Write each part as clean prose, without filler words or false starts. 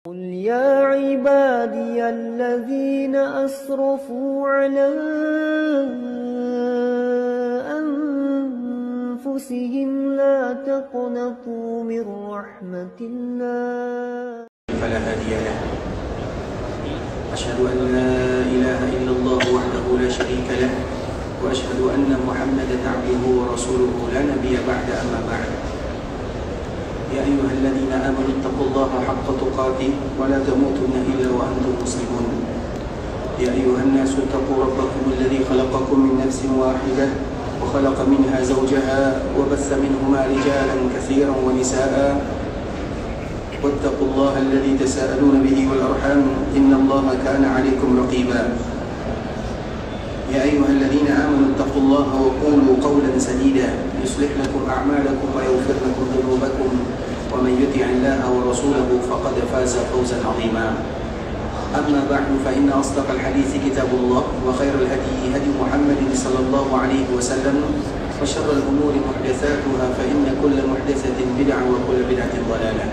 قل يا عبادي الذين أسرفوا على أنفسهم لا تقنطوا من رحمة الله فلا هادي له. أشهد أن لا إله إلا الله وحده لا شريك له، وأشهد أن محمدا عبده ورسوله لا نبي بعد، أما بعد. يا أيها الذين آمنوا اتقوا الله حق تقاته ولا تموتن إلا وأنتم مسلمون. يا أيها الناس اتقوا ربكم الذي خلقكم من نفس واحدة وخلق منها زوجها وبث منهما رجالا كثيرا ونساء، واتقوا الله الذي تساءلون به والأرحام إن الله كان عليكم رقيبا. يا أيها الذين آمنوا اتقوا الله وقولوا قولا سديدا يصلح لكم أعمالكم ويغفر لكم ذنوبكم، ومن يطع الله ورسوله فقد فاز فوزا عظيما. أما بعد، فإن أصدق الحديث كتاب الله، وخير الهدي هدي محمد صلى الله عليه وسلم، وشر الأمور محدثاتها، فإن كل محدثة بدعة وكل بدعة ضلالة.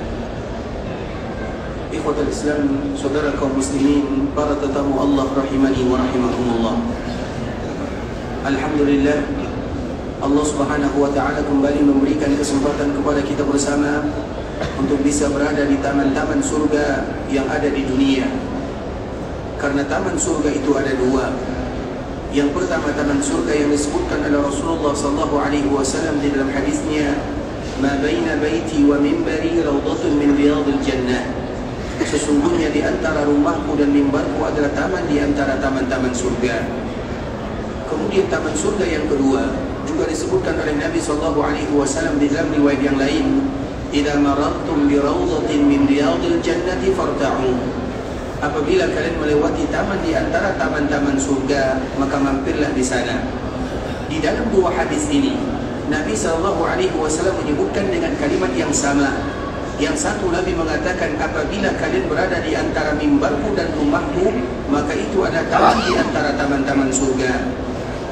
Ikhwatul Islam, saudara kaum muslimin, para tetamu Allah rahimani wa rahimakumullah. Alhamdulillah, Allah Subhanahu wa taala kembali memberikan kesempatan kepada kita bersama untuk bisa berada di taman-taman surga yang ada di dunia. Karena taman surga itu ada dua. Yang pertama, taman surga yang disebutkan oleh Rasulullah sallallahu alaihi wasallam di dalam hadisnya, "Ma baina baiti wa minbari rawdatun min riyadil jannah." Sesungguhnya di antara rumahku dan mimbarku adalah taman di antara taman-taman surga. Kemudian taman surga yang kedua juga disebutkan oleh Nabi SAW di dalam riwayat yang lain, "Idza marartum bi rawdatin min riyadil jannati farta'u." Apabila kalian melewati taman di antara taman-taman surga, maka mampirlah di sana. Di dalam dua hadis ini, Nabi SAW menyebutkan dengan kalimat yang sama. Yang satu, Nabi mengatakan, apabila kalian berada di antara mimbarku dan rumahku, maka itu ada taman di antara taman-taman surga.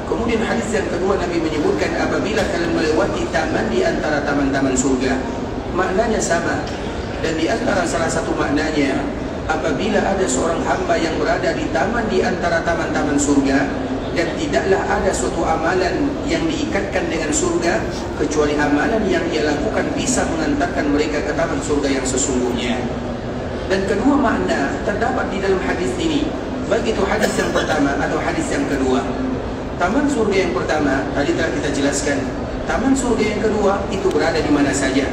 Kemudian hadis yang kedua, Nabi menyebutkan apabila kalian melewati taman di antara taman-taman surga. Maknanya sama. Dan di antara salah satu maknanya, apabila ada seorang hamba yang berada di taman di antara taman-taman surga, dan tidaklah ada suatu amalan yang diikatkan dengan surga kecuali amalan yang ia lakukan bisa mengantarkan mereka ke taman surga yang sesungguhnya. Dan kedua makna terdapat di dalam hadis ini, baik itu hadis yang pertama atau hadis yang kedua. Taman surga yang pertama tadi telah kita jelaskan. Taman surga yang kedua itu berada di mana saja.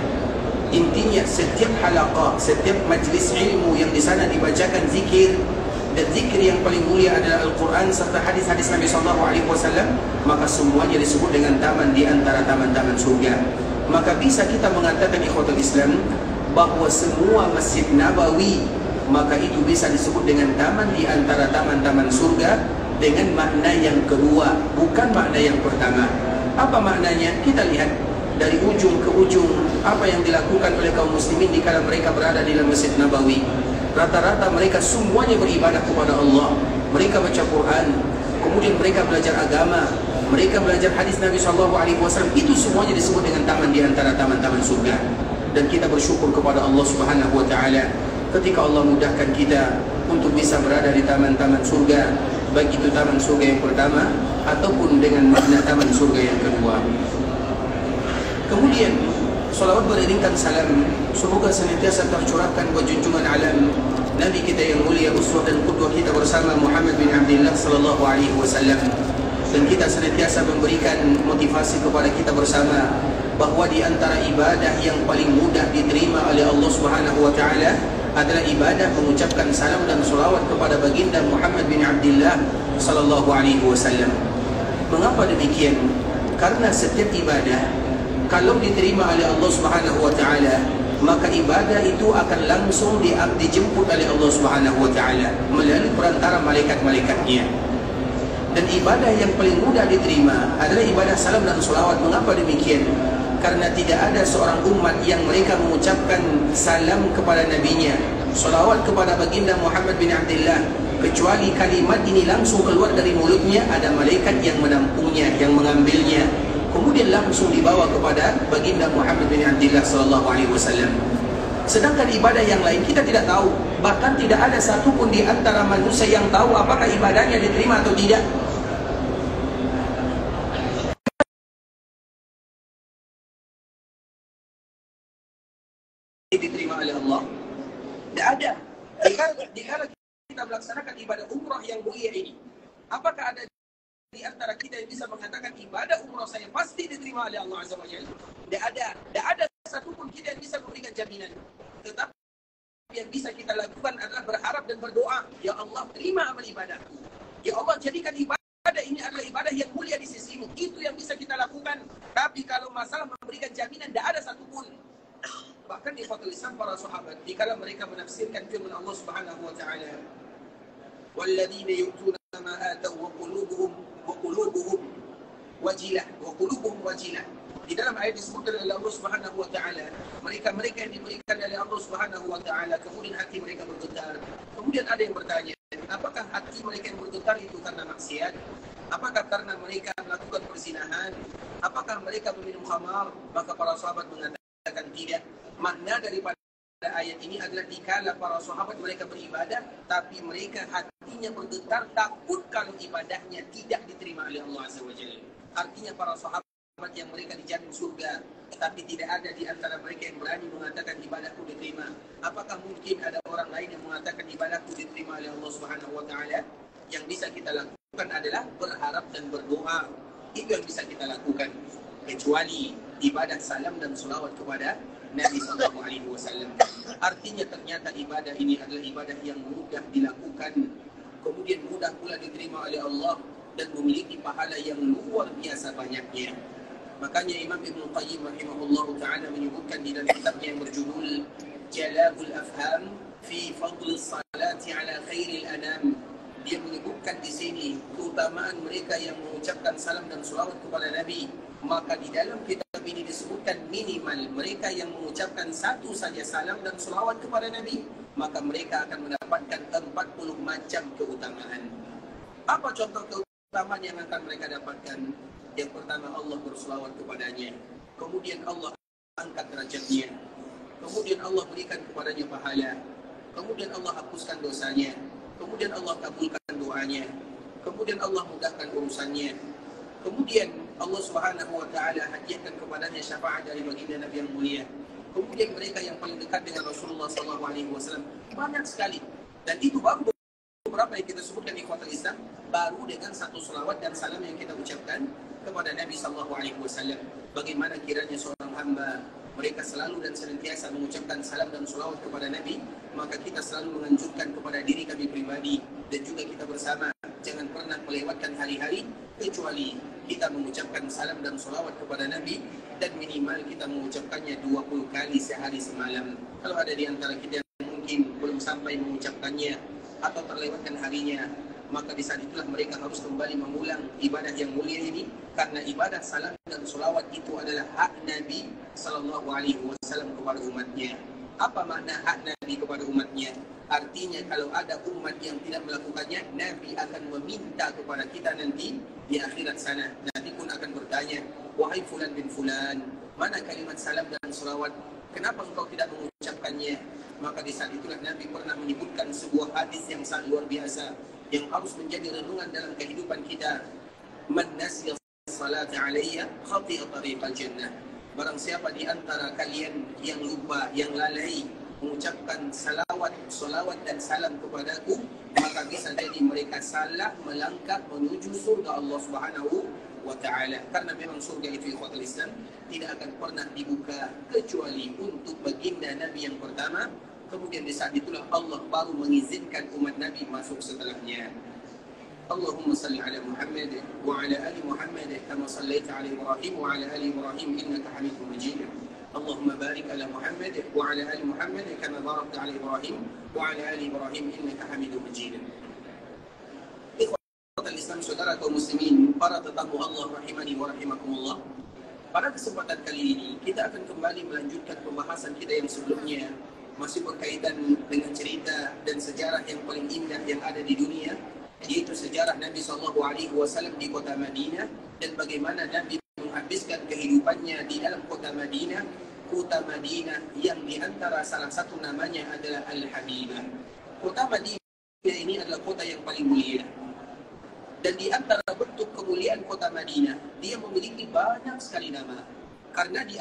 Intinya setiap halaqah, setiap majlis ilmu yang di sana dibacakan zikir, dan zikir yang paling mulia adalah Al-Quran serta hadis-hadis Nabi SAW, maka semuanya disebut dengan taman di antara taman-taman surga. Maka bisa kita mengatakan, ikhwatul Islam, bahwa semua Masjid Nabawi, maka itu bisa disebut dengan taman di antara taman-taman surga, dengan makna yang kedua, bukan makna yang pertama. Apa maknanya? Kita lihat dari ujung ke ujung apa yang dilakukan oleh kaum muslimin di kala mereka berada di dalam Masjid Nabawi. Rata-rata mereka semuanya beribadah kepada Allah. Mereka baca Quran, kemudian mereka belajar agama, mereka belajar hadis Nabi SAW. Itu semuanya disebut dengan taman di antara taman-taman surga. Dan kita bersyukur kepada Allah Subhanahu wa taala ketika Allah mudahkan kita untuk bisa berada di taman-taman surga, baik itu taman surga yang pertama ataupun dengan makna taman surga yang kedua. Kemudian salawat beriringkan salam semoga senantiasa tercurahkan buat junjungan alam Nabi kita yang mulia, uswah dan qudwah kita bersama, Muhammad bin Abdullah sallallahu alaihi wasallam. Dan kita senantiasa memberikan motivasi kepada kita bersama bahwa di antara ibadah yang paling mudah diterima oleh Allah Subhanahu wa taala adalah ibadah mengucapkan salam dan salawat kepada baginda Muhammad bin Abdullah sallallahu alaihi wasallam. Mengapa demikian? Karena setiap ibadah kalau diterima oleh Allah Subhanahu wa taala, maka ibadah itu akan langsung dijemput oleh Allah Subhanahu wa taala melalui perantara malaikat-malaikatnya. Dan ibadah yang paling mudah diterima adalah ibadah salam dan salawat. Mengapa demikian? Karena tidak ada seorang umat yang mereka mengucapkan salam kepada nabinya, salawat kepada baginda Muhammad bin Abdullah, kecuali kalimat ini langsung keluar dari mulutnya, ada malaikat yang menampungnya, yang mengambilnya, kemudian langsung dibawa kepada baginda Muhammad bin Abdullah sallallahu alaihi wasallam. Sedangkan ibadah yang lain kita tidak tahu. Bahkan tidak ada satupun di antara manusia yang tahu apakah ibadahnya diterima atau tidak. Diterima oleh Allah. Tidak ada. Jika kita melaksanakan ibadah umrah yang mulia ini, apakah ada di antara kita yang bisa mengatakan ibadah umrah saya pasti diterima oleh Allah Azza wa Jalla? Tidak ada. Tidak ada satupun kita yang bisa memberikan jaminan. Tetapi yang bisa kita lakukan adalah berharap dan berdoa, ya Allah terima amal ibadahku. Ya Allah jadikan ibadah ini adalah ibadah yang mulia di sisimu. Itu yang bisa kita lakukan. Tapi kalau masalah memberikan jaminan, tidak ada satupun. Bahkan di Fathul Islam para sahabat, dikala mereka menafsirkan firman Allah Subhanahu wa taala, "Walladzina yu'tuna ma atau wa qulubuhum wajilah." Di dalam ayat disebutkan oleh Allah Subhanahu wa taala, mereka yang diberikan oleh Allah Subhanahu wa taala, kemudian hati mereka bergetar. Kemudian ada yang bertanya, apakah hati mereka yang bergetar itu karena maksiat? Apakah karena mereka melakukan perzinahan? Apakah mereka meminum khamar? Maka para sahabat mengatakan tidak. Makna daripada ayat ini adalah dikala para sahabat mereka beribadah, tapi mereka hatinya bergetar takut kalau ibadahnya tidak diterima oleh Allah Azza wa Jalla. Artinya para sahabat yang mereka dijamin surga, tapi tidak ada di antara mereka yang berani mengatakan ibadahku diterima. Apakah mungkin ada orang lain yang mengatakan ibadahku diterima oleh Allah Subhanahu wa taala? Yang bisa kita lakukan adalah berharap dan berdoa. Itu yang bisa kita lakukan. Kecuali ibadah salam dan salawat kepada Nabi sallallahu alaihi wasallam. Artinya ternyata ibadah ini adalah ibadah yang mudah dilakukan, kemudian mudah pula diterima oleh Allah dan memiliki pahala yang luar biasa banyaknya. Makanya Imam Ibn Qayyim rahimahullahu ta'ala menyebutkan di dalam kitabnya yang berjudul Jala'ul Afham fi Fadl Salati ala Khairil Anam. Dia menyebutkan di sini keutamaan mereka yang mengucapkan salam dan salawat kepada Nabi. Maka di dalam kitab ini disebutkan minimal mereka yang mengucapkan satu saja salam dan salawat kepada Nabi, maka mereka akan mendapatkan 40 macam keutamaan. Apa contoh keutamaan yang akan mereka dapatkan? Yang pertama, Allah berselawat kepadanya, kemudian Allah angkat derajatnya, kemudian Allah berikan kepadanya pahala, kemudian Allah hapuskan dosanya, kemudian Allah kabulkan doanya, kemudian Allah mudahkan urusannya, kemudian Allah Subhanahu wa taala hadiahkan kepadanya syafaat dari baginda Nabi yang mulia. Kemudian mereka yang paling dekat dengan Rasulullah sallallahu alaihi wasallam banyak sekali. Dan itu baru beberapa yang kita sebutkan di ikhwatul Islam, baru dengan satu selawat dan salam yang kita ucapkan kepada Nabi sallallahu alaihi wasallam. Bagaimana kiranya seorang hamba mereka selalu dan senantiasa mengucapkan salam dan selawat kepada Nabi, maka kita selalu menganjurkan kepada diri kami pribadi dan juga kita bersama, jangan pernah melewatkan hari-hari kecuali kita mengucapkan salam dan selawat kepada Nabi, dan minimal kita mengucapkannya 20 kali sehari semalam. Kalau ada di antara kita yang mungkin belum sampai mengucapkannya atau terlewatkan harinya, maka di saat itulah mereka harus kembali mengulang ibadah yang mulia ini, karena ibadah salam dan selawat itu adalah hak Nabi sallallahu alaihi wasallam kepada umatnya. Apa makna hak Nabi kepada umatnya? Artinya kalau ada umat yang tidak melakukannya, Nabi akan meminta kepada kita nanti di akhirat sana. Nabi pun akan bertanya, wahai fulan bin fulan, mana kalimat salam dan selawat? Kenapa engkau tidak mengucapkannya? Maka di saat itulah Nabi pernah menyebutkan sebuah hadis yang sangat luar biasa, yang harus menjadi renungan dalam kehidupan kita. Man nasiya salata alayya khati'a tariqal jannah. Barang siapa di antara kalian yang lupa, yang lalai mengucapkan salawat dan salam kepadaku, maka bisa jadi mereka salah melangkah menuju surga Allah Subhanahu wa ta'ala. Karena memang surga itu ikhwatul Islam tidak akan pernah dibuka kecuali untuk baginda Nabi yang pertama. Kemudian di saat itulah Allah baru mengizinkan umat Nabi masuk setelahnya. Allahumma salli ala Muhammad wa ala ali Muhammad kama sallaita ala Ibrahim wa ala ali Ibrahim innaka Hamidum Majid. Allahumma barik ala Muhammad wa ala ali Muhammad kama barakta ala Ibrahim wa ala ali Ibrahim innaka Hamidum Majid. Ikhwatul Islam, saudara kaum muslimin, para tetamu Allah rahimani wa rahimakumullah. Pada kesempatan kali ini kita akan kembali melanjutkan pembahasan kita yang sebelumnya, masih berkaitan dengan cerita dan sejarah yang paling indah yang ada di dunia, yaitu sejarah Nabi SAW di kota Madinah dan bagaimana Nabi menghabiskan kehidupannya di dalam kota Madinah kota Madinah yang di antara salah satu namanya adalah Al-Habibah. Kota Madinah ini adalah kota yang paling mulia. Dan di antara bentuk kemuliaan kota Madinah, dia memiliki banyak sekali nama. Karena di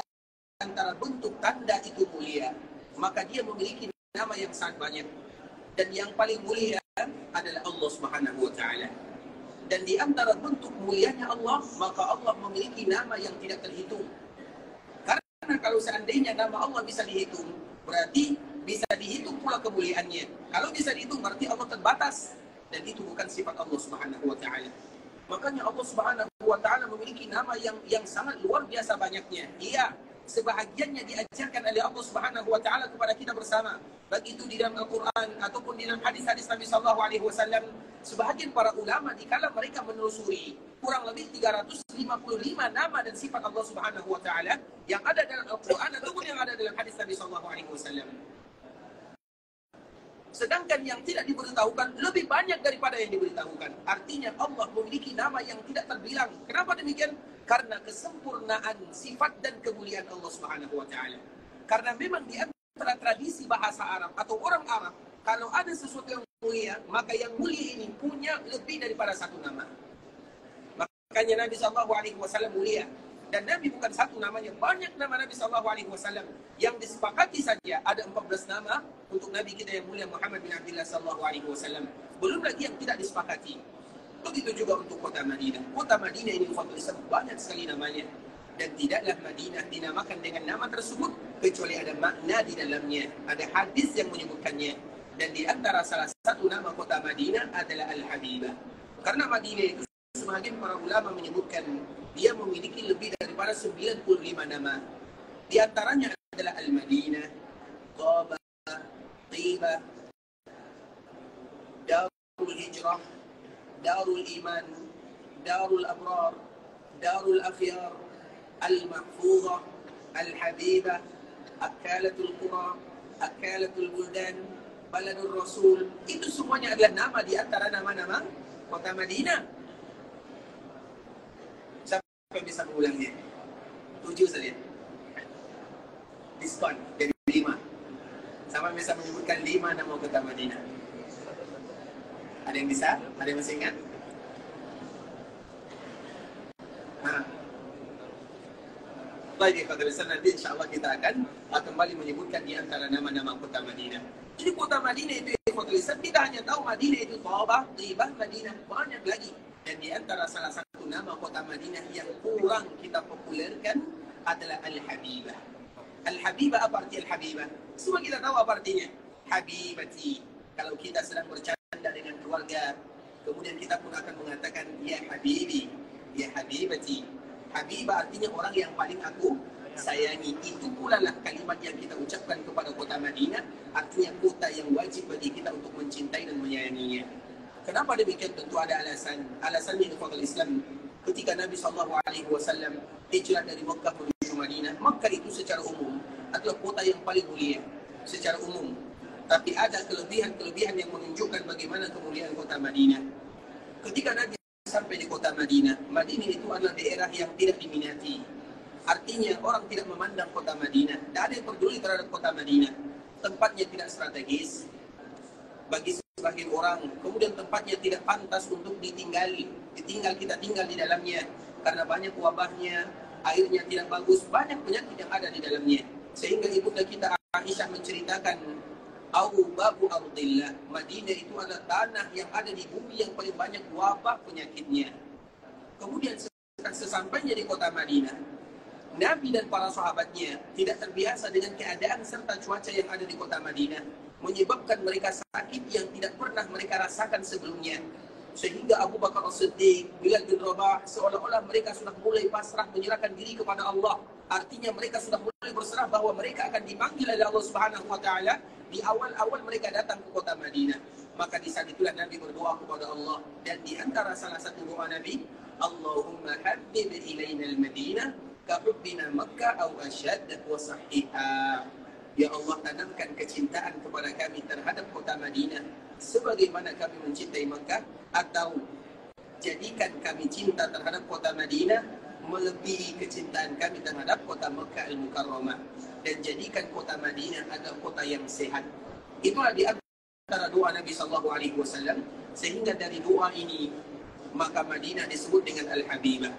antara bentuk tanda itu mulia, maka dia memiliki nama yang sangat banyak. Dan yang paling mulia adalah Allah Subhanahu wa Ta'ala. Dan di antara bentuk mulianya Allah, maka Allah memiliki nama yang tidak terhitung. Karena kalau seandainya nama Allah bisa dihitung, berarti bisa dihitung pula kemuliaannya. Kalau bisa dihitung, berarti Allah terbatas. Dan itu bukan sifat Allah Subhanahu wa Ta'ala. Makanya Allah Subhanahu wa Ta'ala memiliki nama yang sangat luar biasa banyaknya. Iya, sebahagiannya diajarkan oleh Allah Subhanahu wa Ta'ala kepada kita bersama. Baik itu di dalam Al-Quran ataupun di dalam hadis-hadis Nabi sallallahu alaihi wasallam. Sebahagian para ulama dikala mereka menelusuri kurang lebih 355 nama dan sifat Allah Subhanahu wa Ta'ala yang ada dalam Al-Quran ataupun yang ada dalam hadis Nabi sallallahu alaihi wasallam. Sedangkan yang tidak diberitahukan lebih banyak daripada yang diberitahukan. Artinya Allah memiliki nama yang tidak terbilang. Kenapa demikian? Karena kesempurnaan sifat dan kemuliaan Allah Subhanahu wa Ta'ala. Karena memang di antara tradisi bahasa Arab atau orang Arab, kalau ada sesuatu yang mulia, maka yang mulia ini punya lebih daripada satu nama. Makanya Nabi SAW mulia. Dan Nabi bukan satu namanya, banyak nama Nabi SAW. Yang disepakati saja ada 14 nama untuk Nabi kita yang mulia Muhammad bin Abdullah SAW. Belum lagi yang tidak disepakati. Begitu juga untuk kota Madinah. Kota Madinah ini banyak sekali namanya. Dan tidaklah Madinah dinamakan dengan nama tersebut kecuali ada makna di dalamnya. Ada hadis yang menyebutkannya. Dan di antara salah satu nama kota Madinah adalah Al-Habibah. Karena Madinah itu sebagian para ulama menyebutkan dia memiliki lebih daripada 95 nama. Di antaranya adalah Al-Madinah, Qabah, Tibah, Darul Hijrah, Darul Iman, Darul Abrar, Darul Akhyar, Al-Mahfuzah, Al-Habibah, Akalatul Qura, Akalatul Buldan, Baladul Rasul. Itu semuanya adalah nama di antara nama-nama kota Madinah. Siapa bisa mengulangnya? 7 saja. Diskon dari 5. Sama bisa menyebutkan 5 nama kota Madinah. Ada yang bisa? Ada yang masih ingat? Baik, nanti insyaAllah kita akan kembali menyebutkan di antara nama-nama kota Madinah. Jadi kota Madinah itu kita hanya tahu Madinah itu Qabah, Tibah, Madinah. Banyak lagi. Dan di antara salah satu nama kota Madinah yang kurang kita populerkan adalah Al-Habibah. Al-Habibah, apa arti Al-Habibah? Semua kita tahu apa artinya. Habibati. Kalau kita sedang bercanda dengan keluarga, kemudian kita pun akan mengatakan, Ya Habibi, Ya Habibati. Habibah artinya orang yang paling aku sayangi. Itu pula lah kalimat yang kita ucapkan kepada kota Madinah. Artinya kota yang wajib bagi kita untuk mencintai dan menyayanginya. Kenapa demikian? Tentu ada alasan. Alasannya ikhwatul Islam. Ketika Nabi SAW hijrah dari Makkah menuju Madinah, Makkah itu secara umum adalah kota yang paling mulia secara umum. Tapi ada kelebihan-kelebihan yang menunjukkan bagaimana kemuliaan kota Madinah. Ketika Nabi sampai di kota Madinah, Madinah itu adalah daerah yang tidak diminati. Artinya orang tidak memandang kota Madinah. Tidak ada yang peduli terhadap kota Madinah. Tempatnya tidak strategis bagi sebagian orang, kemudian tempatnya tidak pantas untuk ditinggali. Kita tinggal di dalamnya karena banyak wabahnya, airnya tidak bagus, banyak penyakit yang ada di dalamnya. Sehingga ibunda kita Aisyah menceritakan, Babu Ardillah, Madinah itu adalah tanah yang ada di bumi yang paling banyak wabah penyakitnya. Kemudian sesampainya di kota Madinah, Nabi dan para sahabatnya tidak terbiasa dengan keadaan serta cuaca yang ada di kota Madinah, menyebabkan mereka sakit yang tidak pernah mereka rasakan sebelumnya. Sehingga Abu Bakar As-Siddiq, Bilal bin Rabah, seolah-olah mereka sudah mulai pasrah menyerahkan diri kepada Allah. Artinya mereka sudah mulai berserah bahwa mereka akan dipanggil oleh Allah Subhanahu wa Ta'ala di awal-awal mereka datang ke kota Madinah. Maka di saat itulah Nabi berdoa kepada Allah. Dan di antara salah satu doa Nabi, Allahumma habbib ilayna al-Madinah kahubbina Makkah aw ashad wa sahihah. Ya Allah, tanamkan kecintaan kepada kami terhadap kota Madinah sebagaimana kami mencintai Makkah, atau jadikan kami cinta terhadap kota Madinah melebihi kecintaan kami terhadap kota Makkah Al-Mukarramah. dan jadikan kota Madinah adalah kota yang sehat. Itulah di antara doa Nabi SAW, sehingga dari doa ini maka Madinah disebut dengan Al-Habibah.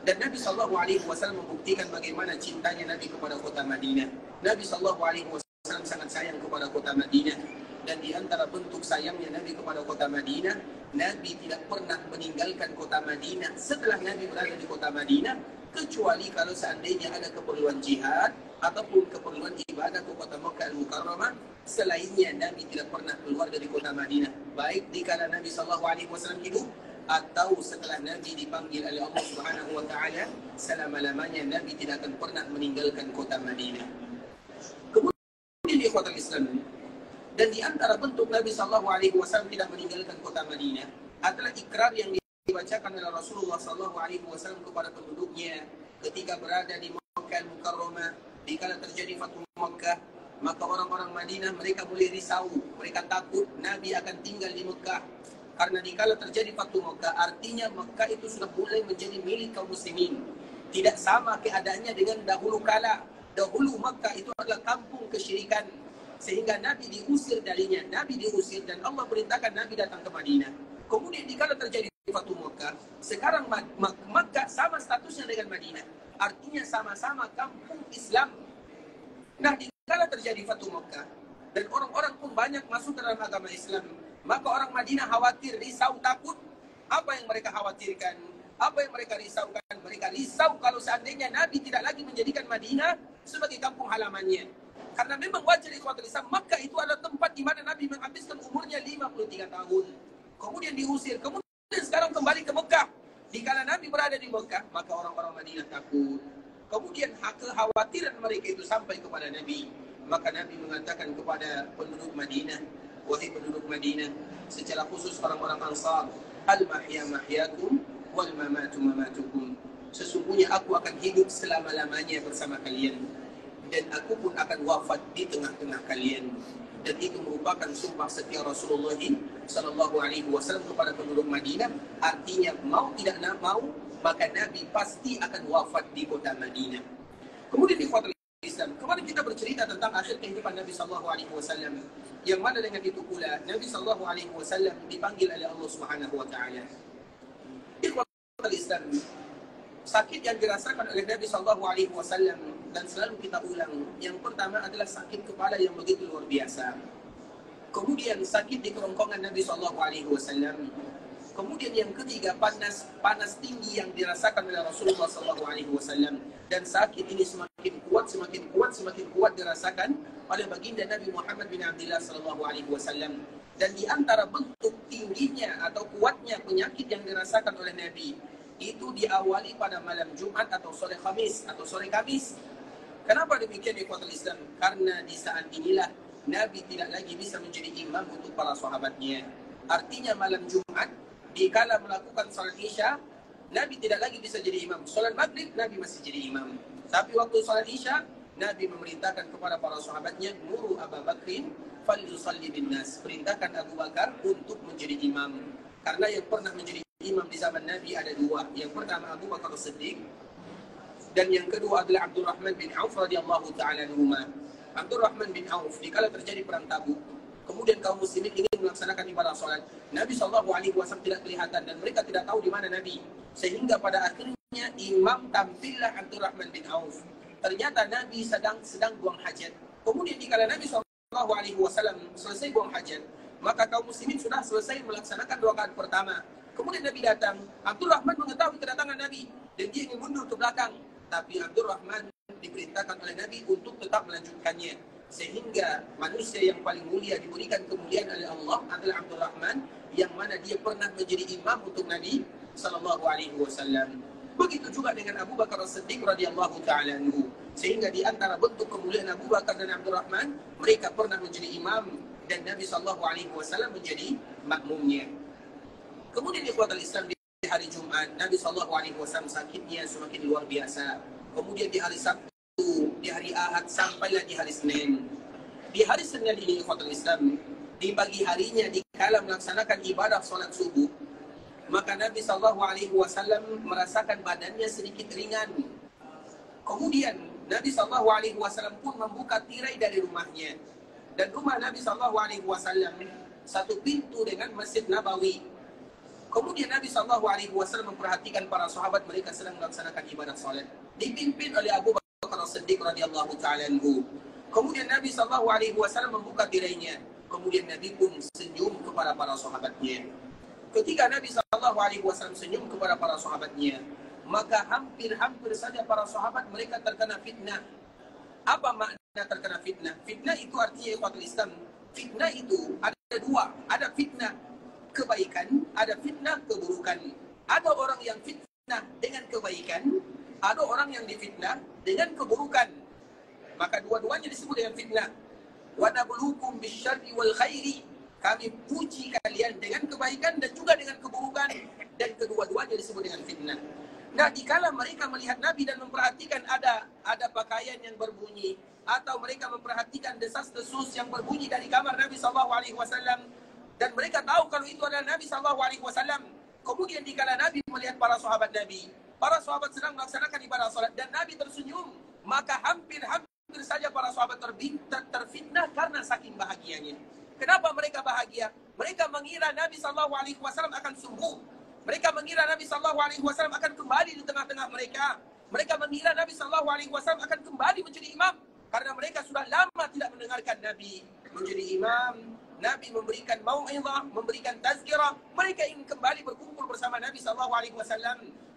Dan Nabi SAW membuktikan bagaimana cintanya Nabi kepada kota Madinah. Nabi SAW sangat sayang kepada kota Madinah. Dan di antara bentuk sayangnya Nabi kepada kota Madinah, Nabi tidak pernah meninggalkan kota Madinah setelah Nabi berada di kota Madinah, kecuali kalau seandainya ada keperluan jihad ataupun keperluan ibadah ke kota Makkah Al-Mukarramah. Selainnya Nabi tidak pernah keluar dari kota Madinah, baik di kala Nabi SAW hidup atau setelah Nabi dipanggil oleh Allah Subhanahu wa taala. Selama-lamanya Nabi tidak akan pernah meninggalkan kota Madinah. Kemudian di kota Islam, dan di antara bentuk Nabi SAW tidak meninggalkan kota Madinah adalah ikrar yang dibacakan oleh Rasulullah SAW kepada penduduknya ketika berada di Makkah Al-Mukarramah. Dikala terjadi Fathu Makkah, maka orang-orang Madinah mereka mulai risau, mereka takut Nabi akan tinggal di Makkah. Karena dikala terjadi Fathu Makkah, artinya Makkah itu sudah mulai menjadi milik kaum muslimin. Tidak sama keadaannya dengan dahulu kala. Dahulu Makkah itu adalah kampung kesyirikan, sehingga Nabi diusir darinya. Nabi diusir dan Allah perintahkan Nabi datang ke Madinah. Kemudian dikala terjadi Fathu Makkah, sekarang Makkah sama statusnya dengan Madinah. Artinya sama-sama kampung Islam. Nah, dikala terjadi Fathu Makkah dan orang-orang pun banyak masuk dalam agama Islam, maka orang Madinah khawatir, risau, takut. Apa yang mereka khawatirkan? Apa yang mereka risaukan? Mereka risau kalau seandainya Nabi tidak lagi menjadikan Madinah sebagai kampung halamannya. Karena memang wajar ikhwatul Islam, Makkah itu adalah tempat di mana Nabi menghabiskan umurnya 53 tahun. Kemudian diusir, kemudian sekarang kembali ke Makkah. Dikala Nabi berada di Makkah, maka orang-orang Madinah takut. Kemudian kekhawatiran mereka itu sampai kepada Nabi. Maka Nabi mengatakan kepada penduduk Madinah, wahai penduduk Madinah, secara khusus orang-orang Ansar, al-mahya mahyakum wal mamatu mamatukum. Sesungguhnya aku akan hidup selama-lamanya bersama kalian, dan aku pun akan wafat di tengah-tengah kalian. Dan itu merupakan sumpah setia Rasulullah SAW kepada penduduk Madinah. Artinya mau tidak mau, maka Nabi pasti akan wafat di kota Madinah. Kemudian di kota Islam, kemarin kita bercerita tentang akhir kehidupan Nabi SAW, yang mana dengan itu pula Nabi SAW dipanggil oleh Allah Subhanahu wa taala. Di kota Islam, sakit yang dirasakan oleh Nabi SAW, dan selalu kita ulang, yang pertama adalah sakit kepala yang begitu luar biasa. Kemudian sakit di kerongkongan Nabi SAW. Kemudian yang ketiga, panas tinggi yang dirasakan oleh Rasulullah SAW. Dan sakit ini semakin kuat dirasakan oleh baginda Nabi Muhammad bin Abdullah SAW. Dan di antara bentuk tingginya atau kuatnya penyakit yang dirasakan oleh Nabi, itu diawali pada malam Jumat atau sore Kamis. Kenapa demikian di kota Islam? Karena di saat inilah Nabi tidak lagi bisa menjadi imam untuk para sahabatnya. Artinya malam Jumat, dikala melakukan salat Isya, Nabi tidak lagi bisa jadi imam. Salat Maghrib, Nabi masih jadi imam. Tapi waktu salat Isya, Nabi memerintahkan kepada para sahabatnya, Muru Abu Bakrin falyusalli bin nas. Perintahkan Abu Bakar untuk menjadi imam. Karena yang pernah menjadi imam di zaman Nabi ada dua. Yang pertama Abu Bakar Siddiq, dan yang kedua adalah Abdurrahman bin Auf radhiyallahu ta'ala anhuma. Abdurrahman bin Auf, dikala terjadi perang Tabuk, kemudian kaum muslimin ingin melaksanakan ibadah salat, Nabi SAW tidak kelihatan dan mereka tidak tahu di mana Nabi. Sehingga pada akhirnya imam tampillah Abdurrahman bin Auf. Ternyata Nabi sedang buang hajat. Kemudian dikala Nabi SAW selesai buang hajat, maka kaum muslimin sudah selesai melaksanakan rakaat pertama. Kemudian Nabi datang. Abdurrahman mengetahui kedatangan Nabi dan dia ingin mundur ke belakang. Tapi Abdurrahman diperintahkan oleh Nabi untuk tetap melanjutkannya. Sehingga manusia yang paling mulia diberikan kemuliaan oleh Allah adalah Abdurrahman, yang mana dia pernah menjadi imam untuk Nabi SAW. Begitu juga dengan Abu Bakar As-Siddiq radhiyallahu ta'ala anhu. Sehingga di antara bentuk kemuliaan Abu Bakar dan Abdurrahman, mereka pernah menjadi imam dan Nabi SAW menjadi makmumnya. Kemudian di kuartal Islam, di hari Jumat, Nabi SAW sakitnya semakin luar biasa. Kemudian di hari Sabtu, di hari Ahad, sampailah di hari Senin. Di hari Senin ini, kuartal Islam, di pagi harinya, dikala melaksanakan ibadah salat subuh, maka Nabi SAW merasakan badannya sedikit ringan. Kemudian Nabi SAW pun membuka tirai dari rumahnya. Dan rumah Nabi SAW satu pintu dengan Masjid Nabawi. Kemudian Nabi SAW memperhatikan para sahabat mereka sedang melaksanakan ibadat salat, dipimpin oleh Abu Bakar As-Siddiq radhiyallahu ta'ala anhu. Kemudian Nabi SAW membuka tirainya. Kemudian Nabi pun senyum kepada para sahabatnya. Ketika Nabi SAW senyum kepada para sahabatnya, maka hampir-hampir saja para sahabat mereka terkena fitnah. Apa makna terkena fitnah? Fitnah itu artinya ikhwatul Islam. Fitnah itu ada dua. Ada fitnah kebaikan, ada fitnah keburukan. Ada orang yang fitnah dengan kebaikan, ada orang yang difitnah dengan keburukan. Maka dua-duanya disebut dengan fitnah. Wa nabluukum bisyarri wal khairi. Kami puji kalian dengan kebaikan dan juga dengan keburukan, dan kedua-duanya disebut dengan fitnah. Nah, dikala mereka melihat Nabi dan memperhatikan ada pakaian yang berbunyi, atau mereka memperhatikan desas-desus yang berbunyi dari kamar Nabi SAW, dan mereka tahu kalau itu adalah Nabi SAW. Kemudian dikala Nabi melihat para sahabat sedang melaksanakan ibadah salat dan Nabi tersenyum, maka hampir saja para sahabat terfitnah karena saking bahagianya. Kenapa mereka bahagia? Mereka mengira Nabi SAW akan sembuh. Mereka mengira Nabi SAW akan kembali di tengah-tengah mereka. Mereka mengira Nabi SAW akan kembali menjadi imam. Karena mereka sudah lama tidak mendengarkan Nabi menjadi imam. Nabi memberikan mau'izah, memberikan tazkirah. Mereka ingin kembali berkumpul bersama Nabi SAW.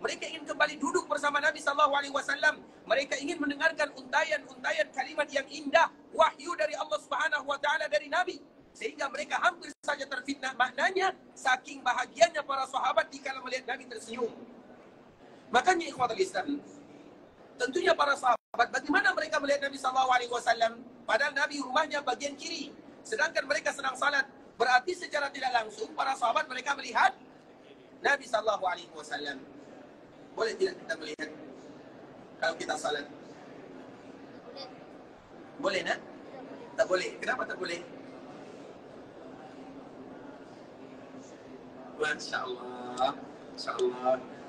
Mereka ingin kembali duduk bersama Nabi SAW. Mereka ingin mendengarkan untayan-untayan kalimat yang indah, wahyu dari Allah Subhanahu wa Ta'ala dari Nabi. Sehingga mereka hampir saja terfitnah. Maknanya, saking bahagianya para sahabat dikala melihat Nabi tersenyum. Makanya ikhwatul Islam, tentunya para sahabat, bagaimana mereka melihat Nabi SAW? Padahal Nabi rumahnya bagian kiri, sedangkan mereka sedang salat. Berarti secara tidak langsung para sahabat mereka melihat Nabi SAW. Boleh tidak kita melihat kalau kita salat? Boleh nak? Tak boleh. Kenapa tak boleh? Masya Allah.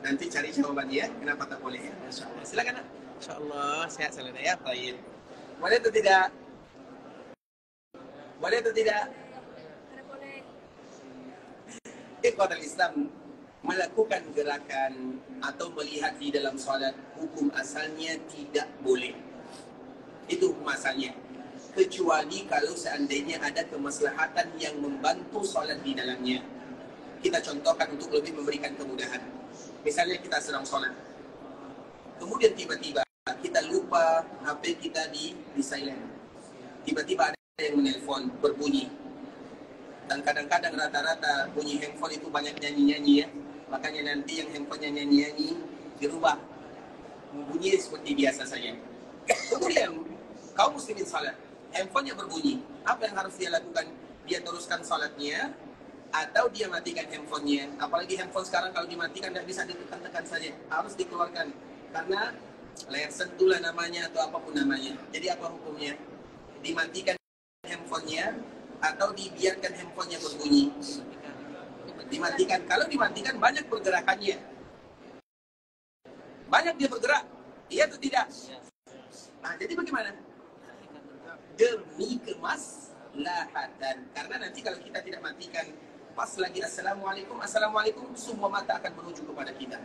Nanti cari jawabannya ya. Kenapa tak boleh ya? Masya Allah. Silakan nak. Masya Allah. Sehat selalu ya. Baik. Boleh atau tidak? Boleh atau tidak? Boleh. Ikhwatul Islam, melakukan gerakan atau melihat di dalam salat, hukum asalnya tidak boleh. Itu hukum asalnya. Kecuali kalau seandainya ada kemaslahatan yang membantu salat di dalamnya. Kita contohkan untuk lebih memberikan kemudahan. Misalnya kita sedang sholat, kemudian tiba-tiba kita lupa HP kita di silent. Tiba-tiba ada yang menelpon, berbunyi. Dan kadang-kadang rata-rata bunyi handphone itu banyak nyanyi-nyanyi ya. Makanya nanti yang handphonenya nyanyi-nyanyi dirubah, bunyi seperti biasa saja. Kemudian kaum muslimin salat, handphonenya berbunyi. Apa yang harus dia lakukan? Dia teruskan salatnya, atau dia matikan handphonenya. Apalagi handphone sekarang kalau dimatikan tidak bisa ditekan-tekan saja, harus dikeluarkan karena layar sentuh namanya atau apapun namanya. Jadi apa hukumnya? Dimatikan handphonenya atau dibiarkan handphonenya berbunyi? Dimatikan. Kalau dimatikan banyak pergerakannya, banyak dia bergerak, iya atau tidak? Nah, jadi bagaimana? Demi kemaslahatan. Karena nanti kalau kita tidak matikan, pas lagi assalamualaikum, semua mata akan menuju kepada kita.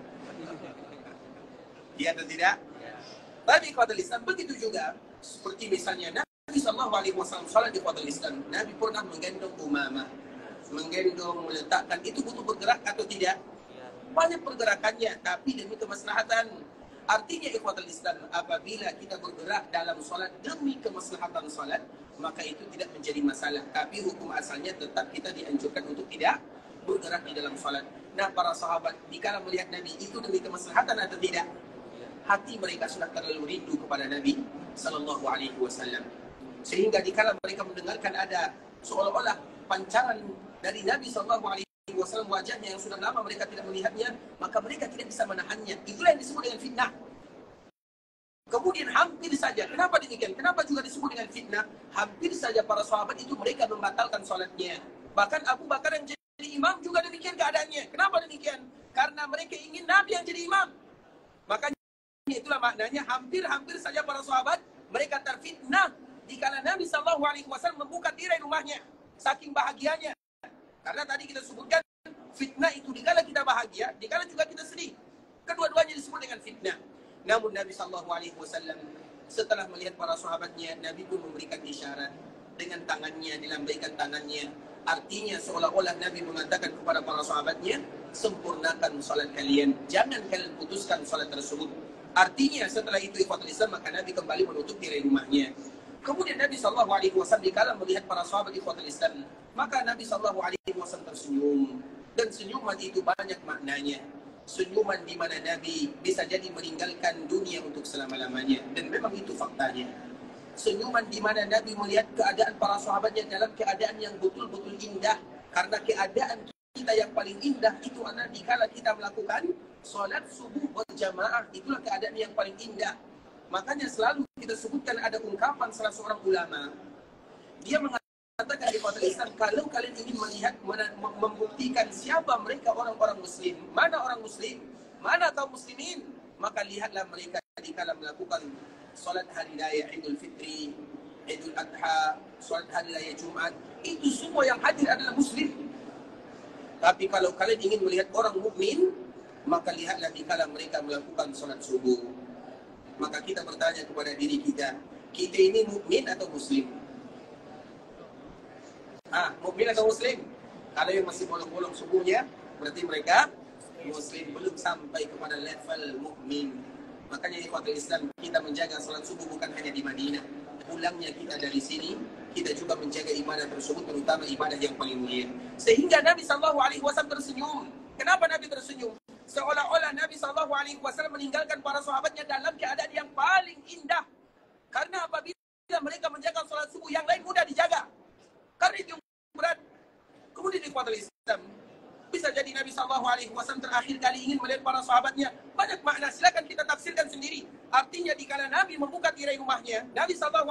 Iya atau tidak? Tapi ikhwatul Islam, begitu juga seperti misalnya Nabi SAW salat di ikhwatul Islam. Nabi pernah menggendong Umamah, menggendong, meletakkan. Itu butuh bergerak atau tidak? Banyak pergerakannya, tapi demi kemaslahatan. Artinya ikhwatul Islam, apabila kita bergerak dalam salat demi kemaslahatan salat, maka itu tidak menjadi masalah. Tapi hukum asalnya tetap kita dianjurkan untuk tidak bergerak di dalam salat. Nah, para sahabat dikala melihat Nabi itu demi kemaslahatan atau tidak? Hati mereka sudah terlalu rindu kepada Nabi sallallahu alaihi wasallam. Sehingga dikala mereka mendengarkan ada seolah-olah pancaran dari Nabi sallallahu alaihi wasallam, wajahnya yang sudah lama mereka tidak melihatnya, maka mereka tidak bisa menahannya. Itulah yang disebut dengan fitnah. Kemudian hampir saja, kenapa demikian? Kenapa juga disebut dengan fitnah? Hampir saja para sahabat itu mereka membatalkan salatnya. Bahkan Abu Bakar yang jadi imam juga demikian keadaannya. Kenapa demikian? Karena mereka ingin Nabi yang jadi imam. Makanya itu itulah maknanya hampir-hampir saja para sahabat mereka terfitnah dikala Nabi SAW membuka tirai rumahnya. Saking bahagianya. Karena tadi kita sebutkan fitnah itu dikala kita bahagia, dikala juga kita sedih. Kedua-duanya disebut dengan fitnah. Namun Nabi SAW setelah melihat para sahabatnya, Nabi pun memberikan isyarat dengan tangannya, dilambaikan tangannya. Artinya seolah-olah Nabi mengatakan kepada para sahabatnya, sempurnakan salat kalian, jangan kalian putuskan salat tersebut. Artinya setelah itu ikhwatul Islam, maka Nabi kembali menutup tirai rumahnya. Kemudian Nabi SAW dikala melihat para sahabat ikhwatul Islam, maka Nabi SAW tersenyum. Dan senyuman itu banyak maknanya. Senyuman di mana Nabi bisa jadi meninggalkan dunia untuk selama-lamanya. Dan memang itu faktanya. Senyuman di mana Nabi melihat keadaan para sahabatnya dalam keadaan yang betul-betul indah. Karena keadaan kita yang paling indah itu adalah dikala kita melakukan salat subuh berjamaah. Itulah keadaan yang paling indah. Makanya selalu kita sebutkan ada ungkapan salah seorang ulama. Dia mengatakan di kota Islam, kalau kalian ingin melihat, membuktikan siapa mereka orang-orang muslim, mana orang muslim, mana kaum muslimin, maka lihatlah mereka dikala melakukan salat hari raya Idul Fitri, Idul Adha, salat hari raya Jumat, itu semua yang hadir adalah muslim. Tapi kalau kalian ingin melihat orang mukmin, maka lihatlah dikala mereka melakukan salat subuh. Maka kita bertanya kepada diri kita ini mukmin atau muslim? Mukmin atau muslim? Kalau yang masih bolong-bolong subuhnya, berarti mereka muslim, belum sampai kepada level mukmin. Makanya ikhwatul Islam, kita menjaga salat subuh bukan hanya di Madinah. Pulangnya kita dari sini, kita juga menjaga ibadah tersebut, terutama ibadah yang paling mulia. Sehingga Nabi SAW tersenyum. Kenapa Nabi tersenyum? Seolah-olah Nabi SAW meninggalkan para sahabatnya dalam keadaan yang paling indah. Karena apabila mereka menjaga salat subuh, yang lain mudah dijaga. Karena itu yang berat. Kemudian ikhwatul Islam, bisa jadi Nabi SAW terakhir kali ingin melihat para sahabatnya. Banyak makna, silakan kita tafsirkan sendiri. Artinya dikala Nabi membuka tirai rumahnya, Nabi SAW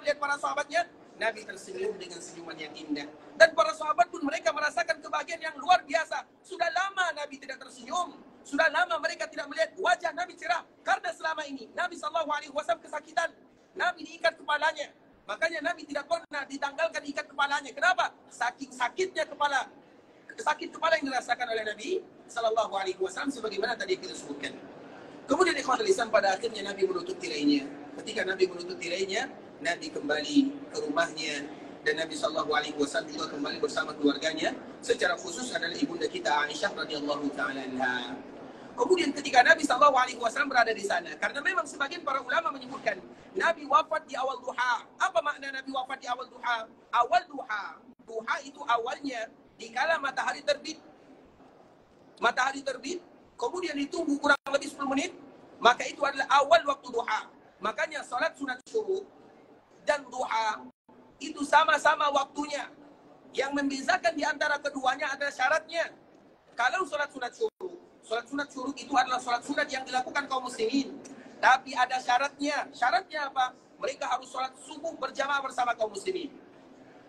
melihat para sahabatnya, Nabi tersenyum dengan senyuman yang indah. Dan para sahabat pun mereka merasakan kebahagiaan yang luar biasa. Sudah lama Nabi tidak tersenyum. Sudah lama mereka tidak melihat wajah Nabi cerah. Karena selama ini Nabi SAW kesakitan. Nabi diikat kepalanya. Makanya Nabi tidak pernah ditanggalkan ikat kepalanya. Kenapa? Saking sakitnya kepala. Sakit kepala yang dirasakan oleh Nabi SAW sebagaimana tadi kita sebutkan. Kemudian ikhwatul Islam, pada akhirnya Nabi menutup tirainya. Ketika Nabi menutup tirainya, Nabi kembali ke rumahnya dan Nabi SAW juga kembali bersama keluarganya. Secara khusus adalah ibunda kita Aisyah radhiyallahu taala anha. Kemudian ketika Nabi SAW berada di sana, karena memang sebagian para ulama menyebutkan Nabi wafat di awal duha. Apa makna Nabi wafat di awal duha? Awal duha. Duha itu awalnya dikala matahari terbit. Matahari terbit, kemudian ditunggu kurang lebih 10 menit, maka itu adalah awal waktu duha. Makanya salat sunat syuruk dan duha itu sama-sama waktunya. Yang membezakan di antara keduanya adalah syaratnya. Kalau salat sunat syuruk itu adalah salat sunat yang dilakukan kaum muslimin. Tapi ada syaratnya. Syaratnya apa? Mereka harus salat subuh berjamaah bersama kaum muslimin.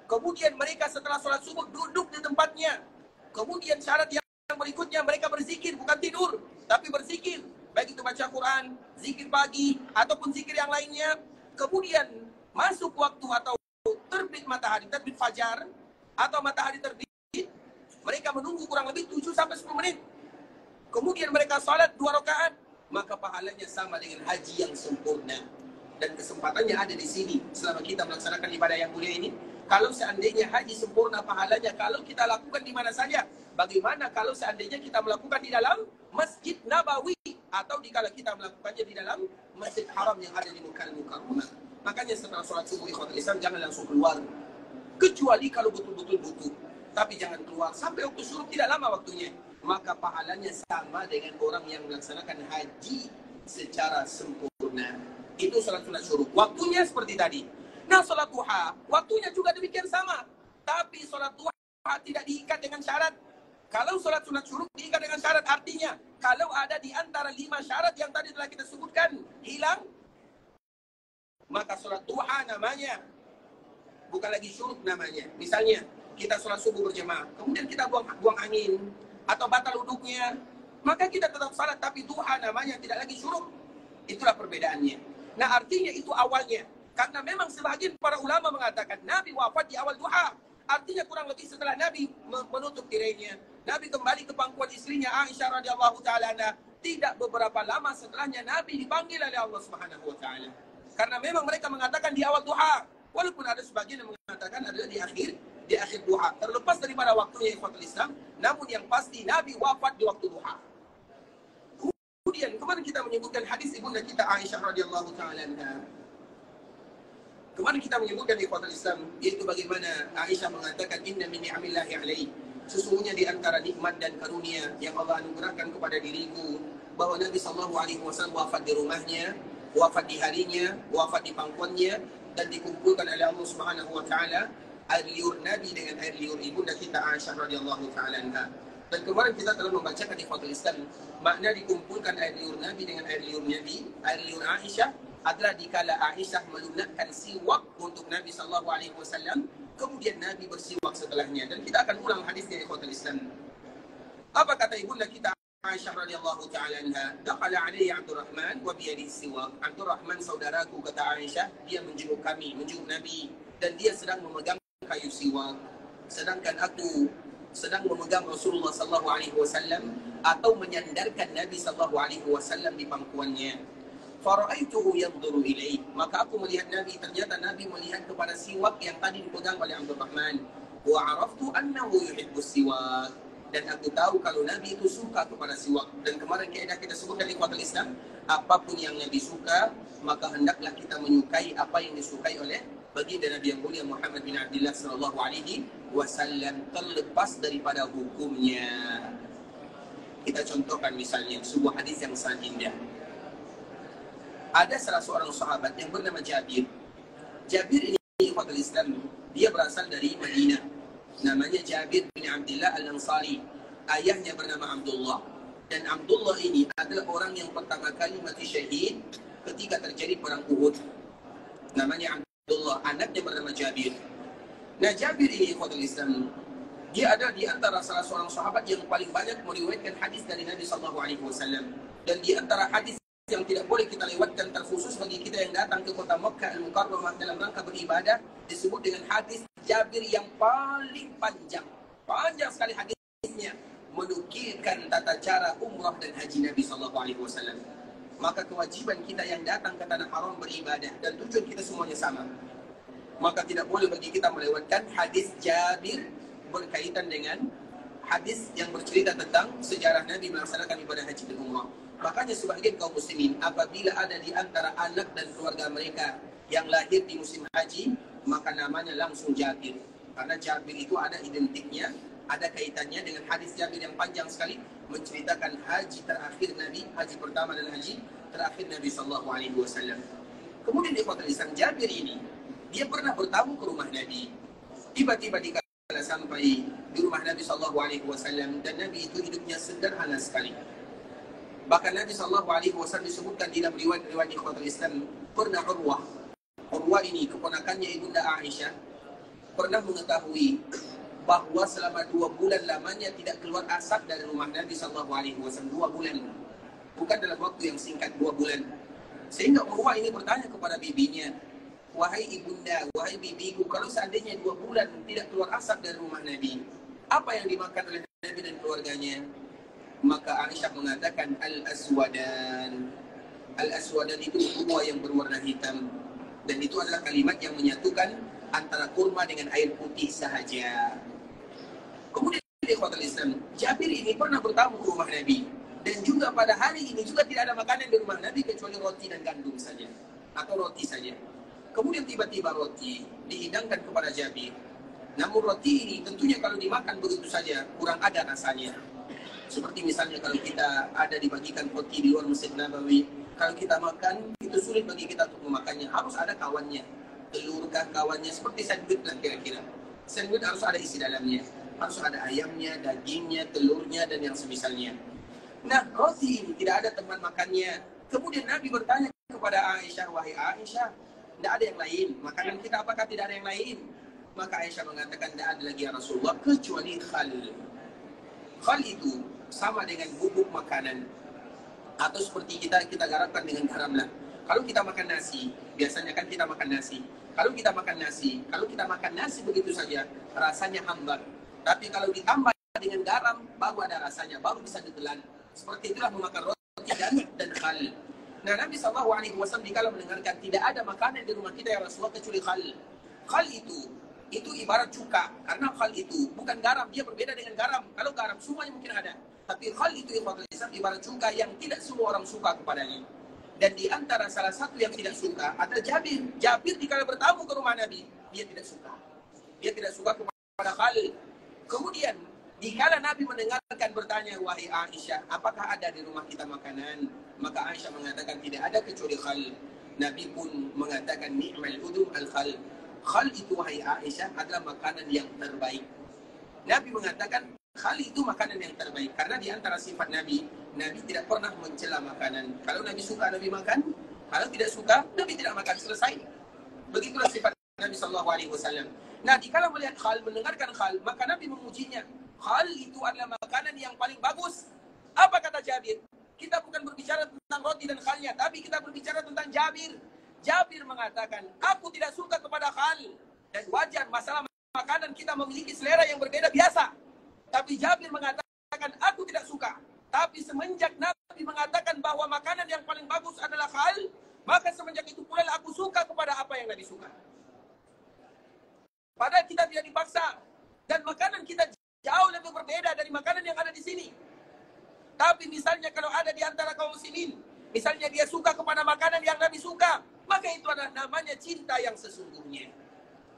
Kemudian mereka setelah salat subuh duduk di tempatnya. Kemudian syarat yang berikutnya mereka berzikir, bukan tidur, tapi berzikir. Baik itu baca Quran, zikir pagi, ataupun zikir yang lainnya. Kemudian masuk waktu atau terbit matahari, terbit fajar, atau matahari terbit, mereka menunggu kurang lebih 7 sampai 10 menit. Kemudian mereka salat 2 rakaat, maka pahalanya sama dengan haji yang sempurna. Dan kesempatannya ada di sini selama kita melaksanakan ibadah yang mulia ini. Kalau seandainya haji sempurna pahalanya, kalau kita lakukan di mana saja, bagaimana kalau seandainya kita melakukan di dalam Masjid Nabawi, atau dikala kita melakukannya di dalam Masjid Haram yang ada di Makkah Al-Mukarramah. Makanya setelah sholat subuh ikhwatul Islam jangan langsung keluar, kecuali kalau betul-betul butuh. Tapi jangan keluar sampai waktu syuruk, tidak lama waktunya. Maka pahalanya sama dengan orang yang melaksanakan haji secara sempurna. Itu sholat sunat syuruk. Waktunya seperti tadi. Nah, sholat duha, waktunya juga demikian sama. Tapi sholat duha tidak diikat dengan syarat. Kalau sholat sunat syuruk diikat dengan syarat, artinya kalau ada di antara 5 syarat yang tadi telah kita sebutkan hilang, maka sholat duha namanya, bukan lagi syuruk namanya. Misalnya, kita sholat subuh berjamaah, kemudian kita buang angin, atau batal wuduknya, maka kita tetap salat, tapi duha namanya tidak lagi syuruk. Itulah perbedaannya. Nah, artinya itu awalnya. Karena memang sebagian para ulama mengatakan Nabi wafat di awal duha. Artinya kurang lebih setelah Nabi menutup tirainya, Nabi kembali ke pangkuan istrinya Aisyah radhiyallahu taala anha. Tidak beberapa lama setelahnya Nabi dipanggil oleh Allah Subhanahu wa taala. Karena memang mereka mengatakan di awal duha, walaupun ada sebagian yang mengatakan adalah di akhir duha. Terlepas daripada waktunya ikhwatul Islam, namun yang pasti Nabi wafat di waktu duha. Kemudian kemarin kita menyebutkan hadis ibunda kita Aisyah radhiyallahu taala anha. Kemarin kita menyebutkan ikhwatul Islam, yaitu bagaimana Aisyah mengatakan inna min ni'amillahi alaihi. Sesungguhnya di antara nikmat dan karunia yang Allah anugerahkan kepada diriku, bahwa Nabi SAW wafat di rumahnya, wafat di harinya, wafat di pangkuannya, dan dikumpulkan oleh Allah Subhanahu wa taala air liur Nabi dengan air liur ibunda kita Aisyah radhiyallahu taala anha. Dan kemarin kita telah membacakan di ikhwatul Islam, makna dikumpulkan air liur Nabi dengan air liur Nabi, air liur Aisyah adalah dikala Aisyah melunakkan siwak untuk Nabi SAW, kemudian Nabi bersiwak setelahnya. Dan kita akan ulang hadisnya ikhwatul Islam. Apa kata ibunda kita Aisyah radhiyallahu taala anha? Dakhala alayya Abdurrahman wa biyadihi siwak. Abdurrahman saudaraku, kata Aisyah, dia menjenguk kami, menjenguk Nabi, dan dia sedang memegang kayu siwak. Sedangkan aku sedang memegang Rasulullah SAW atau menyandarkan Nabi SAW di pangkuannya. Fara'aituhu yanzuru ilaih, maka aku melihat Nabi, ternyata Nabi melihat kepada siwak yang tadi dipegang oleh Abdurrahman. Wa araftu annahu yuhibbus siwak, dan aku tahu kalau Nabi itu suka kepada siwak. Dan kemarin kaidah kita sebutkan di ikhwatul Islam, apapun yang Nabi suka, maka hendaklah kita menyukai apa yang disukai oleh baginda Nabi yang mulia Muhammad bin Abdullah sallallahu alaihi wasallam, terlepas daripada hukumnya. Kita contohkan misalnya sebuah hadis yang sangat indah. Ada salah seorang sahabat yang bernama Jabir. Jabir ini ikhwatul Islam, dia berasal dari Madinah. Namanya Jabir bin Abdullah al-Ansari. Ayahnya bernama Abdullah. Dan Abdullah ini adalah orang yang pertama kali mati syahid ketika terjadi perang Uhud. Namanya Abdullah, anaknya bernama Jabir. Nah, Jabir ini ikhwatul Islam, dia ada di antara salah seorang sahabat yang paling banyak meriwayatkan hadis dari Nabi SAW. Dan di antara hadis yang tidak boleh kita lewatkan, terkhusus bagi kita yang datang ke kota Makkah Al-Mukarramah dalam rangka beribadah, disebut dengan hadis Jabir yang paling panjang. Panjang sekali hadisnya, menukilkan tata cara umrah dan haji Nabi SAW. Maka kewajiban kita yang datang ke tanah haram beribadah dan tujuan kita semuanya sama. Maka tidak boleh bagi kita melewatkan hadis Jabir berkaitan dengan hadis yang bercerita tentang sejarah Nabi melaksanakan ibadah haji dan umrah. Makanya sebagian kaum muslimin apabila ada di antara anak dan keluarga mereka yang lahir di musim haji, maka namanya langsung Jabir. Karena Jabir itu ada identiknya, ada kaitannya dengan hadis Jabir yang panjang sekali menceritakan haji terakhir Nabi, haji pertama dan haji terakhir Nabi SAW. Kemudian di ikhwatul Islam, Jabir ini dia pernah bertamu ke rumah Nabi. Tiba-tiba dikala sampai di rumah Nabi SAW, dan Nabi itu hidupnya sederhana sekali. Bahkan Nabi SAW disebutkan di dalam riwayat ikhwatul Islam, pernah Urwah ini keponakannya ibunda Aisyah pernah mengetahui bahwa selama 2 bulan lamanya tidak keluar asap dari rumah Nabi SAW. 2 bulan, bukan dalam waktu yang singkat, 2 bulan. Sehingga Urwah ini bertanya kepada bibinya, wahai ibunda, wahai bibiku, kalau seandainya 2 bulan tidak keluar asap dari rumah Nabi, apa yang dimakan oleh Nabi dan keluarganya? Maka Aisyah mengatakan al-aswadan. Al-aswadan itu kurma yang berwarna hitam. Dan itu adalah kalimat yang menyatukan antara kurma dengan air putih sahaja. Kemudian ikhwatul Islam, Jabir ini pernah bertamu ke rumah Nabi. Dan juga pada hari ini juga tidak ada makanan di rumah Nabi kecuali roti dan gandum saja. Atau roti saja. Kemudian tiba-tiba roti dihidangkan kepada Jabir. Namun roti ini tentunya kalau dimakan begitu saja kurang ada rasanya. Seperti misalnya kalau kita ada dibagikan roti di luar Masjid Nabawi, kalau kita makan, itu sulit bagi kita untuk memakannya. Harus ada kawannya. Telurkah kawannya, seperti sandwich lah kira-kira. Sandwich harus ada isi dalamnya. Harus ada ayamnya, dagingnya, telurnya, dan yang semisalnya. Nah, roti ini tidak ada teman makannya. Kemudian Nabi bertanya kepada Aisyah, wahai Aisyah, tidak ada yang lain. Makanan kita apakah tidak ada yang lain? Maka Aisyah mengatakan, tidak ada lagi ya Rasulullah, kecuali khal. Khal itu sama dengan bubuk makanan. Atau seperti kita garapkan dengan garam lah. Kalau kita makan nasi, biasanya kan kita makan nasi. Kalau kita makan nasi begitu saja, rasanya hambar. Tapi kalau ditambah dengan garam, baru ada rasanya, baru bisa ditelan. Seperti itulah memakan roti dan khal. Nah, Nabi SAW dikala mendengarkan tidak ada makanan di rumah kita ya Rasulullah kecuali khal. Khal itu ibarat cuka, karena khal itu bukan garam, dia berbeda dengan garam. Kalau garam semuanya mungkin ada, tapi khal itu ibarat cuka yang tidak semua orang suka kepadanya. Dan di antara salah satu yang tidak suka adalah Jabir. Jabir dikala bertamu ke rumah Nabi, dia tidak suka. Dia tidak suka kepada khal. Kemudian dikala Nabi mendengarkan bertanya, wahai Aisyah, apakah ada di rumah kita makanan? Maka Aisyah mengatakan tidak ada kecuali khal. Nabi pun mengatakan ni'mal udum al-khal. Khal itu wahai Aisyah adalah makanan yang terbaik. Nabi mengatakan khal itu makanan yang terbaik karena di antara sifat Nabi tidak pernah mencela makanan. Kalau Nabi suka Nabi makan, kalau tidak suka Nabi tidak makan, selesai. Begitulah sifat Nabi SAW. Nah, dikala melihat khal, mendengarkan khal, maka Nabi memujinya. Khal itu adalah makanan yang paling bagus. Apa kata Jabir? Kita bukan berbicara tentang roti dan khalnya, tapi kita berbicara tentang Jabir. Jabir mengatakan, aku tidak suka kepada khal. Dan wajar, masalah makanan kita memiliki selera yang berbeda biasa. Tapi Jabir mengatakan, aku tidak suka. Tapi semenjak Nabi mengatakan bahwa makanan yang paling bagus adalah khal, maka semenjak itu pula aku suka kepada apa yang Nabi suka. Padahal kita tidak dipaksa. Dan makanan kita jauh lebih berbeda dari makanan yang ada di sini. Tapi misalnya kalau ada di antara kaum muslimin, misalnya dia suka kepada makanan yang Nabi suka, maka itu adalah namanya cinta yang sesungguhnya.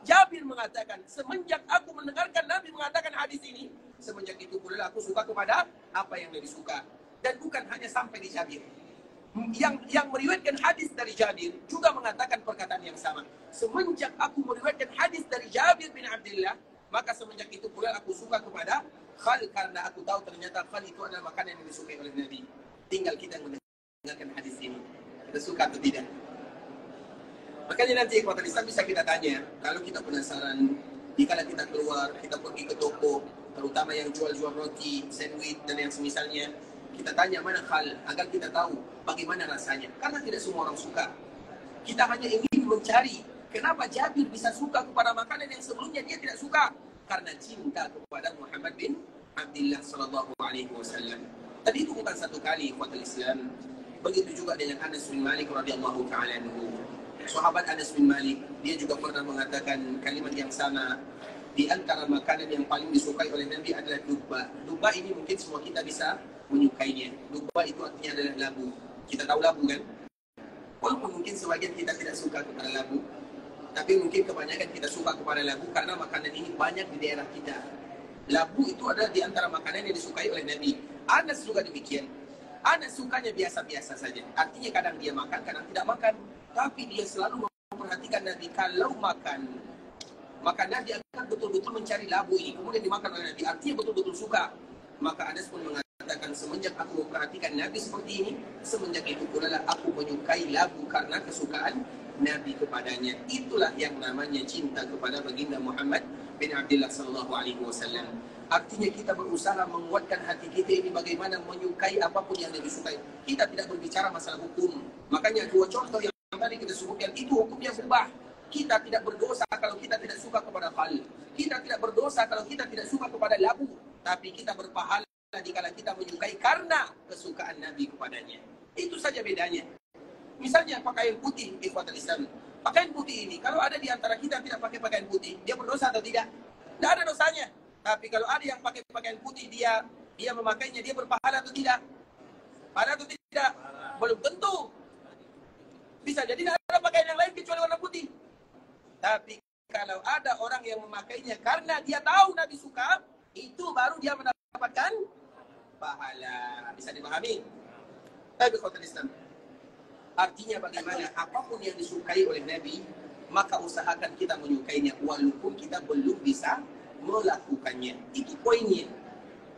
Jabir mengatakan, semenjak aku mendengarkan Nabi mengatakan hadis ini, semenjak itu pula aku suka kepada apa yang Nabi suka. Dan bukan hanya sampai di Jabir. Yang meriwayatkan hadis dari Jabir juga mengatakan perkataan yang sama. Semenjak aku meriwayatkan hadis dari Jabir bin Abdullah, maka semenjak itu pula aku suka kepada khal, karena aku tahu ternyata khal itu adalah makanan yang disukai oleh Nabi. Tinggal kita yang mendengarkan hadis ini, kita suka atau tidak. Makanya nanti ikhwatul Islam bisa kita tanya, kalau kita penasaran, dikala kita keluar, kita pergi ke toko, terutama yang jual-jual roti, sandwich, dan yang semisalnya, kita tanya mana khal, agar kita tahu bagaimana rasanya. Karena tidak semua orang suka. Kita hanya ingin mencari, kenapa Jabir bisa suka kepada makanan yang sebelumnya dia tidak suka? Karena cinta kepada Muhammad bin Abdullah sallallahu alaihi wasallam. Tadi itu bukan satu kali ikhwatul Islam. Begitu juga dengan Anas bin Malik radhiyallahu ta'ala anhu. Sahabat Anas bin Malik, dia juga pernah mengatakan kalimat yang sama. Di antara makanan yang paling disukai oleh Nabi adalah duba. Duba ini mungkin semua kita bisa menyukainya. Duba itu artinya adalah labu. Kita tahu labu kan? Walaupun mungkin sebagian kita tidak suka kepada labu, tapi mungkin kebanyakan kita suka kepada labu karena makanan ini banyak di daerah kita. Labu itu adalah di antara makanan yang disukai oleh Nabi. Anas juga demikian. Anas sukanya biasa-biasa saja. Artinya kadang dia makan, kadang tidak makan. Tapi dia selalu memperhatikan Nabi kalau makan. Maka Nabi akan betul-betul mencari labu ini. Kemudian dimakan oleh Nabi. Artinya betul-betul suka. Maka Anas pun mengatakan, semenjak aku memperhatikan Nabi seperti ini, semenjak itu pula aku menyukai labu karena kesukaan Nabi kepadanya. Itulah yang namanya cinta kepada baginda Muhammad bin Abdullah sallallahu alaihi wasallam. Artinya kita berusaha menguatkan hati kita ini bagaimana menyukai apapun yang Nabi sukai. Kita tidak berbicara masalah hukum. Makanya dua contoh yang tadi kita sebutkan itu hukumnya mubah. Kita tidak berdosa kalau kita tidak suka kepada khal. Kita tidak berdosa kalau kita tidak suka kepada labu. Tapi kita berpahala dikala kita menyukai karena kesukaan Nabi kepadanya. Itu saja bedanya. Misalnya pakaian putih, ikhwatul Islam. Pakaian putih ini, kalau ada di antara kita tidak pakai pakaian putih, dia berdosa atau tidak? Tidak ada dosanya. Tapi kalau ada yang pakai pakaian putih, dia memakainya, dia berpahala atau tidak? Pahala atau tidak? Belum tentu. Bisa jadi tidak ada pakaian yang lain kecuali warna putih. Tapi kalau ada orang yang memakainya karena dia tahu Nabi suka, itu baru dia mendapatkan pahala. Bisa dipahami? Tapi ikhwatul Islam, artinya bagaimana apapun yang disukai oleh Nabi, maka usahakan kita menyukainya walaupun kita belum bisa melakukannya. Itu poinnya.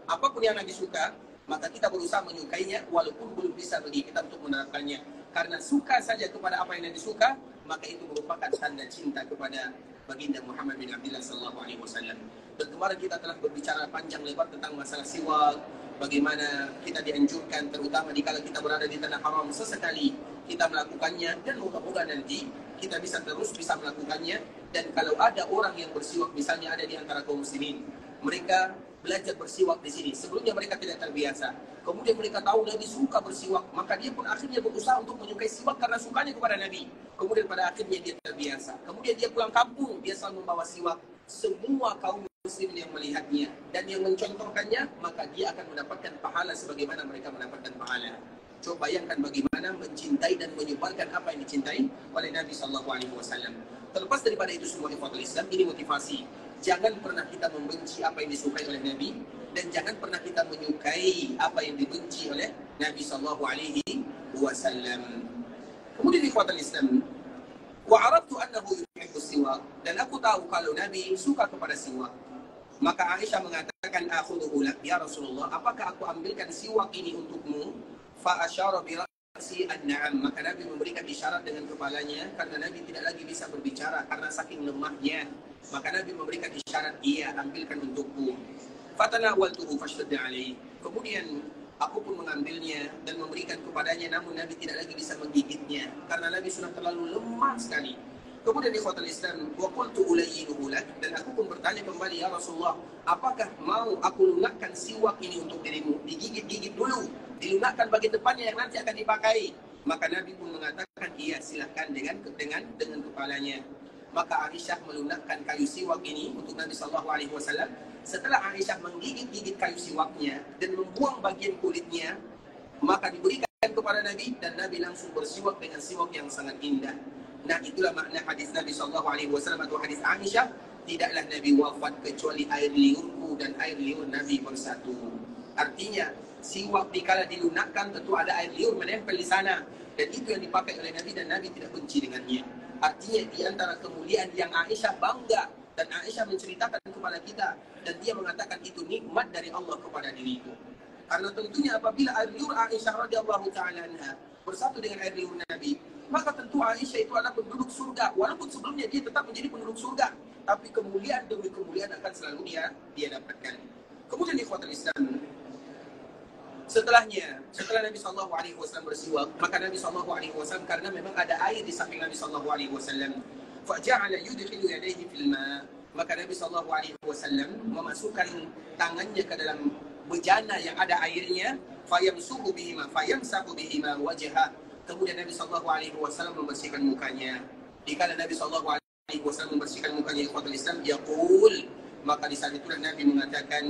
Apapun yang Nabi suka, maka kita berusaha menyukainya walaupun belum bisa bagi kita untuk menerapkannya. Karena suka saja kepada apa yang Nabi suka, maka itu merupakan tanda cinta kepada baginda Muhammad bin Abdullah sallallahu alaihi wasallam. Dan kemarin kita telah berbicara panjang lebar tentang masalah siwak, bagaimana kita dianjurkan, terutama dikala kita berada di tanah haram, sesekali kita melakukannya, dan moga-moga nanti kita terus bisa melakukannya. Dan kalau ada orang yang bersiwak, misalnya ada di antara kaum muslimin, mereka belajar bersiwak di sini, sebelumnya mereka tidak terbiasa, kemudian mereka tahu Nabi suka bersiwak, maka dia pun akhirnya berusaha untuk menyukai siwak karena sukanya kepada Nabi. Kemudian pada akhirnya dia terbiasa, kemudian dia pulang kampung, dia selalu membawa siwak. Semua kaum muslimin yang melihatnya dan yang mencontohkannya, maka dia akan mendapatkan pahala sebagaimana mereka mendapatkan pahala. Coba bayangkan bagaimana mencintai dan menyebarkan apa yang dicintai oleh Nabi SAW. Terlepas daripada itu semua, ikhwatul Islam, ini motivasi. Jangan pernah kita membenci apa yang disukai oleh Nabi, dan jangan pernah kita menyukai apa yang dibenci oleh Nabi SAW. Kemudian ikhwatul Islam, wa'arabtu annahu yuhibbu siwak, dan aku tahu kalau Nabi suka kepada siwak. Maka Aisyah mengatakan, akhudhuhu lak ya Rasulullah, apakah aku ambilkan siwak ini untukmu? Fa asyara bi ra'si an-na'am, maka Nabi memberikan isyarat dengan kepalanya, karena Nabi tidak lagi bisa berbicara karena saking lemahnya. Maka Nabi memberikan isyarat, iya, ambilkan untukku. Fatanawaltuhu fashtadda alaihi, kemudian aku pun mengambilnya dan memberikan kepadanya, namun Nabi tidak lagi bisa menggigitnya karena Nabi sudah terlalu lemah sekali. Kemudian ikhwatul Islam, wa qultu ulayyinuhu lak, dan aku pun bertanya kembali, ya Rasulullah, apakah mau aku lunakkan siwak ini untuk dirimu? Digigit-gigit dulu, dilunakkan bagian depannya yang nanti akan dipakai. Maka Nabi pun mengatakan, iya, silahkan dengan kepalanya. Maka Aisyah melunakkan kayu siwak ini untuk Nabi SAW. Setelah Aisyah menggigit-gigit kayu siwaknya dan membuang bagian kulitnya, maka diberikan kepada Nabi, dan Nabi langsung bersiwak dengan siwak yang sangat indah. Nah, itulah makna hadis Nabi SAW atau hadis Aisyah, tidaklah Nabi wafat kecuali air liurku dan air liur Nabi bersatu. Artinya, siwak dikala dilunakkan tentu ada air liur menempel di sana, dan itu yang dipakai oleh Nabi, dan Nabi tidak benci dengannya. Artinya di antara kemuliaan yang Aisyah bangga, dan Aisyah menceritakan kepada kita, dan dia mengatakan itu nikmat dari Allah kepada diriku. Karena tentunya apabila air liur Aisyah radhiyallahu ta'ala anha bersatu dengan air liur Nabi, maka tentu Aisyah itu adalah penduduk surga. Walaupun sebelumnya dia tetap menjadi penduduk surga, tapi kemuliaan demi kemuliaan akan selalu dia dapatkan. Kemudian ikhwatul Islam, setelah Nabi SAW bersiwak, maka Nabi SAW, karena memang ada air di samping Nabi SAW, faja'ala yudkhilu yadayhi fil ma', maka Nabi SAW memasukkan tangannya ke dalam bejana yang ada airnya, fayamsahu bihima wajhah. Kemudian Nabi SAW membersihkan mukanya. Dikala Nabi SAW membersihkan mukanya, ikhwatul Islam, yaqul, maka di saat itulah Nabi mengatakan,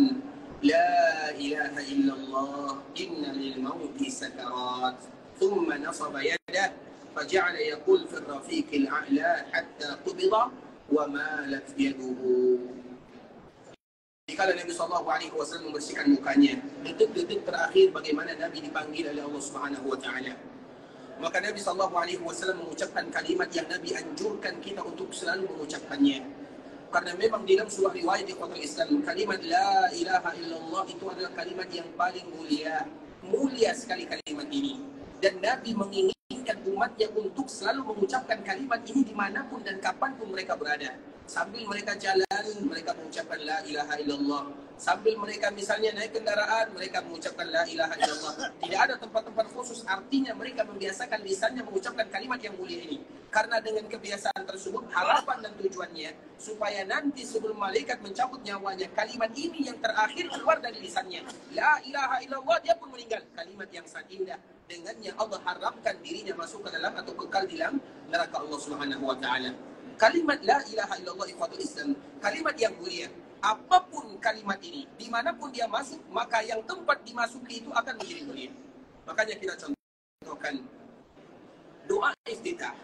la ilaha illallah, inna lil mauti sakarat. Thumma nasaba yadah, faja'ala yaqul fil rafiqil a'la hatta qubida wa malat yaduhu. Dikala Nabi SAW membersihkan mukanya, detik-detik terakhir bagaimana Nabi dipanggil oleh Allah Subhanahu wa Ta'ala, maka Nabi SAW mengucapkan kalimat yang Nabi anjurkan kita untuk selalu mengucapkannya. Karena memang dalam sebuah riwayat di Qatar Islam, kalimat la ilaha illallah itu adalah kalimat yang paling mulia. Mulia sekali kalimat ini. Dan Nabi menginginkan umatnya untuk selalu mengucapkan kalimat ini dimanapun dan kapanpun mereka berada. Sambil mereka jalan, mereka mengucapkan la ilaha illallah. Sambil mereka misalnya naik kendaraan, mereka mengucapkan la ilaha illallah. Tidak ada tempat-tempat khusus, artinya mereka membiasakan lisannya mengucapkan kalimat yang mulia ini. Karena dengan kebiasaan tersebut, harapan dan tujuannya supaya nanti sebelum malaikat mencabut nyawanya, kalimat ini yang terakhir keluar dari lisannya, la ilaha illallah, dia pun meninggal. Kalimat yang sangat indah, dengannya Allah harapkan dirinya masuk ke dalam atau kekal di dalam neraka Allah Subhanahu wa Ta'ala. Kalimat la ilaha illallah, ikhwatul Islam, kalimat yang mulia. Apapun kalimat ini, dimanapun dia masuk, maka yang tempat dimasuki itu akan menjadi mulia. Makanya kita contohkan doa iftitah.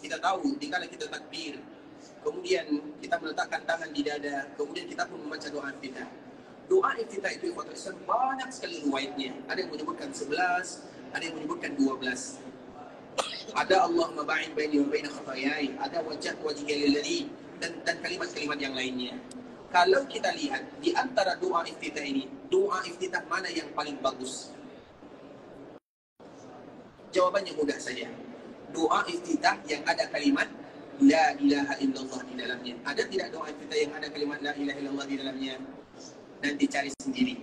Kita tahu, dikala kita takbir, kemudian kita meletakkan tangan di dada, kemudian kita pun membaca doa iftitah. Doa iftitah itu ikhwatul Islam banyak sekali riwayatnya. Ada yang menyebutkan 11, ada yang menyebutkan 12. Ada Allahumma ba'id baini wa baina khatayai, ada wajhiyya lilladzi, dan kalimat-kalimat yang lainnya. Kalau kita lihat di antara doa iftitah ini, doa iftitah mana yang paling bagus? Jawabannya mudah saja. Doa iftitah yang ada kalimat la ilaha illallah di dalamnya. Ada tidak doa iftitah yang ada kalimat la ilaha illallah di dalamnya? Nanti cari sendiri.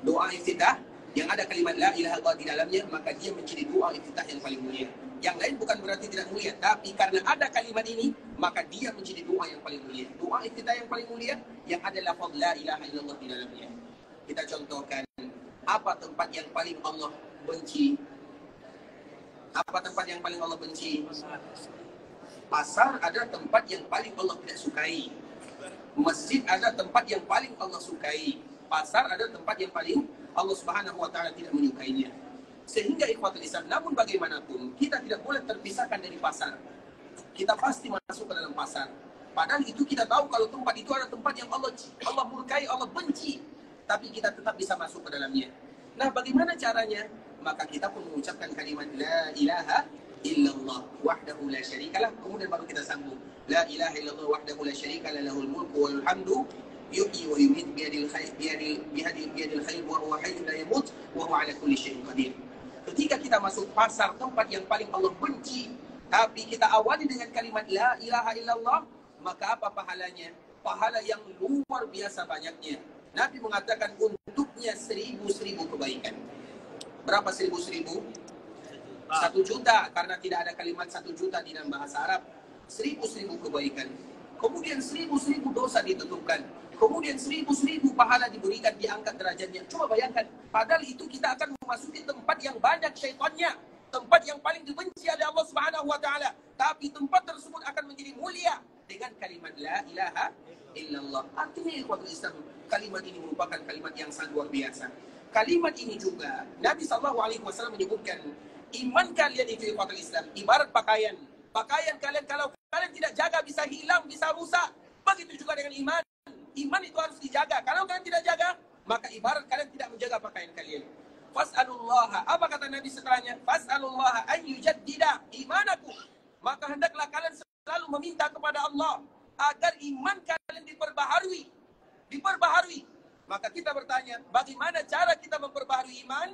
doa iftitah yang ada kalimat la ilaha illallah di dalamnya, maka dia menjadi doa iftitah yang paling mulia. Yang lain bukan berarti tidak mulia, tapi karena ada kalimat ini, maka dia menjadi doa yang paling mulia. Doa iftitah yang paling mulia yang ada lafaz la ilaha illallah di dalamnya. Kita contohkan, apa tempat yang paling Allah benci? Apa tempat yang paling Allah benci? Pasar adalah tempat yang paling Allah tidak sukai. Masjid adalah tempat yang paling Allah sukai. Pasar adalah tempat yang paling Allah Subhanahu wa taala tidak menyukainya. Sehingga ikhwatul Islam, namun bagaimanapun kita tidak boleh terpisahkan dari pasar. Kita pasti masuk ke dalam pasar. Padahal itu kita tahu kalau tempat itu adalah tempat yang Allah murkai, Allah benci. Tapi kita tetap bisa masuk ke dalamnya. Nah, bagaimana caranya? Maka kita pun mengucapkan kalimat la ilaha illallah wahdahu la syarikalah, kemudian baru kita sambung la ilaha illallah wahdahu la syarikalah lahul mulku wal hamdu yuhyi wa yumiit biyadil khair wa huwa hayyun la yamut wa huwa ala kulli syai'in qadir. Ketika kita masuk pasar, tempat yang paling Allah benci, tapi kita awali dengan kalimat la ilaha illallah, maka apa pahalanya? Pahala yang luar biasa banyaknya. Nabi mengatakan untuknya 1000 kebaikan. Berapa 1000? 1 juta, karena tidak ada kalimat 1 juta di dalam bahasa Arab. 1000 kebaikan. Kemudian 1000 dosa ditutupkan. Kemudian 1000 pahala diberikan, diangkat derajatnya. Coba bayangkan, padahal itu kita akan memasuki tempat yang banyak syaitannya, tempat yang paling dibenci oleh Allah Subhanahu wa taala. Tapi tempat tersebut akan menjadi mulia dengan kalimat la ilaha illallah. Artinya ikhwatul Islam, kalimat ini merupakan kalimat yang sangat luar biasa. Kalimat ini juga Nabi SAW menyebutkan, iman kalian itu ikhwatul Islam ibarat pakaian. Pakaian kalian kalau kalian tidak jaga bisa hilang, bisa rusak. Begitu juga dengan iman. Iman itu harus dijaga. Kalau kalian tidak jaga, maka ibarat kalian tidak menjaga pakaian kalian. Fas'alullaha, apa kata Nabi setelahnya? Fas'alullaha an yujaddida imanakum. Maka hendaklah kalian selalu meminta kepada Allah agar iman kalian diperbaharui. Maka kita bertanya, bagaimana cara kita memperbaharui iman?